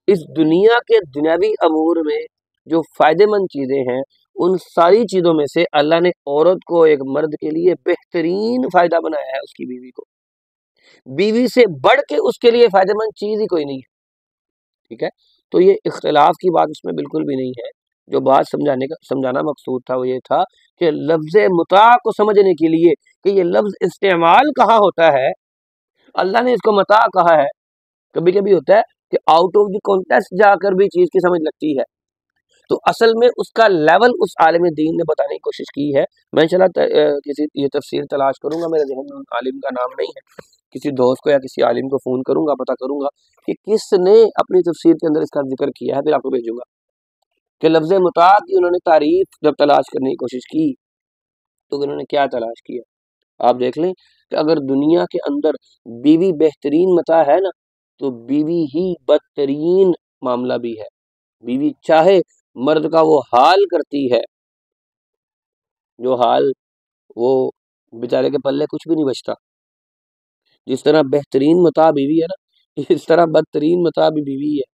اس دنیا کے دنیاوی امور میں جو فائدے مند چیزیں ہیں ان ساری چیزوں میں سے اللہ نے عورت کو ایک مرد کے لیے بہترین فائدہ بنایا ہے، اس کی بیوی کو، بیوی سے بڑھ کے اس کے لیے فائدہ مند چیز ہی کوئی نہیں ہے، ٹھیک ہے؟ تو یہ اختلاف کی بات اس میں بالکل بھی نہیں ہے۔ جو بات سمجھانا مقصود تھا وہ یہ تھا کہ لفظ متاع کو سمجھنے کے لیے کہ یہ لفظ استعمال کہاں ہوتا ہے، اللہ نے اس کو متاع کہا ہے۔ کبھی کبھی ہوتا ہے کہ آؤٹ آف دی کانٹیکسٹ جا کر بھی چیز کی سمجھ لگتی ہے، تو اصل میں اس کا لیول اس عالم دین نے بتانے کی کوشش کی ہے۔ میں انشاءاللہ کسی یہ تفسیر تلاش کروں گا، میرے ذہن میں عالم کا نام نہیں ہے، کسی دوست کو یا کسی عالم کو فون کروں گا، پتہ کروں گا کہ کس نے اپنی تفسیر کے اندر اس کا ذکر کیا ہے، پھر آپ کو بھیجوں گا کہ لفظ متاع کی انہوں نے تعریف جب تلاش کرنے کی کوشش کی تو انہوں نے کیا تلاش کیا۔ آپ دیکھ لیں کہ اگر دنیا کے اندر بیوی بہترین متاع ہے نا، تو بیوی ہی بدترین معاملہ بھی ہے۔ بیوی چاہے مرد کا وہ حال کرتی ہے جو حال وہ بیچارے کے پلے کچھ بھی نہیں بچتا، جس طرح بہترین متاع بیوی ہے نا، اس طرح بدترین متاع بھی بیوی ہے۔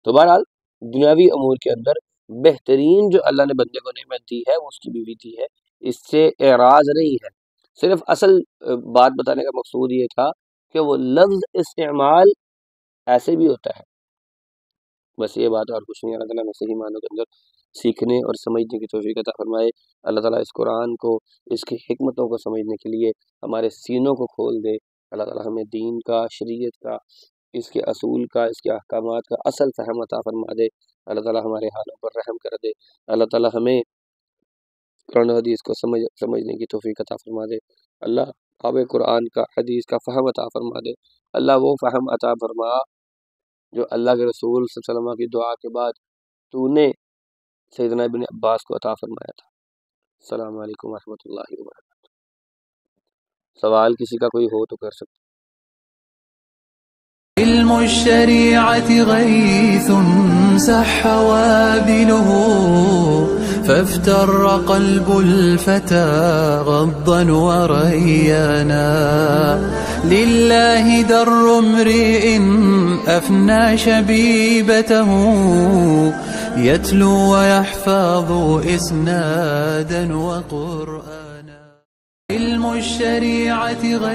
تو بہرحال دنیاوی امور کے اندر بہترین جو اللہ نے بندے کو نعمت دی ہے وہ اس کی بیوی دی ہے، اس سے اعراض نہیں ہے۔ صرف اصل بات بتانے کا مقصود یہ تھا کہ وہ لفظ استعمال ایسے بھی ہوتا ہے، بس یہ بات اور کچھ نہیں۔ اللہ تعالیٰ میں صحیح معنوں کے اندر سیکھنے اور سمجھنے کی توفیق عطا فرمائے۔ اللہ تعالیٰ اس قرآن کو، اس کی حکمتوں کو سمجھنے کے لیے ہمارے سینوں کو کھول دے۔ اللہ تعالیٰ ہمیں دین کا، شریعت کا، اس کے اصول کا، اس کے احکامات کا اصل فہم عطا فرما دے۔ اللہ تعالیٰ ہمارے حالوں پر رحم کر دے۔ اللہ تعالیٰ ہمیں قرآن و حدیث کو سمجھنے کی توفیق عطا فرما دے۔ اللہ ہمیں قرآن کا، حدیث کا فہم عطا فرما دے۔ اللہ وہ فہم عطا فرما جو اللہ کے رسول صلی اللہ علیہ وسلم کی دعا کے بعد تو نے سیدنا ابن عباس کو عطا فرمایا تھا۔ السلام علیکم ورحمۃ اللہ وبرکاتہ۔ سوال کسی کا کوئی ہو تو کر سکتے۔ علم الشريعة غيث سح وابله فافتر قلب الفتى غضا وريانا لله در امرئ أفنى شبيبته يتلو ويحفظ إسنادا وقرآنا علم الشريعة غيث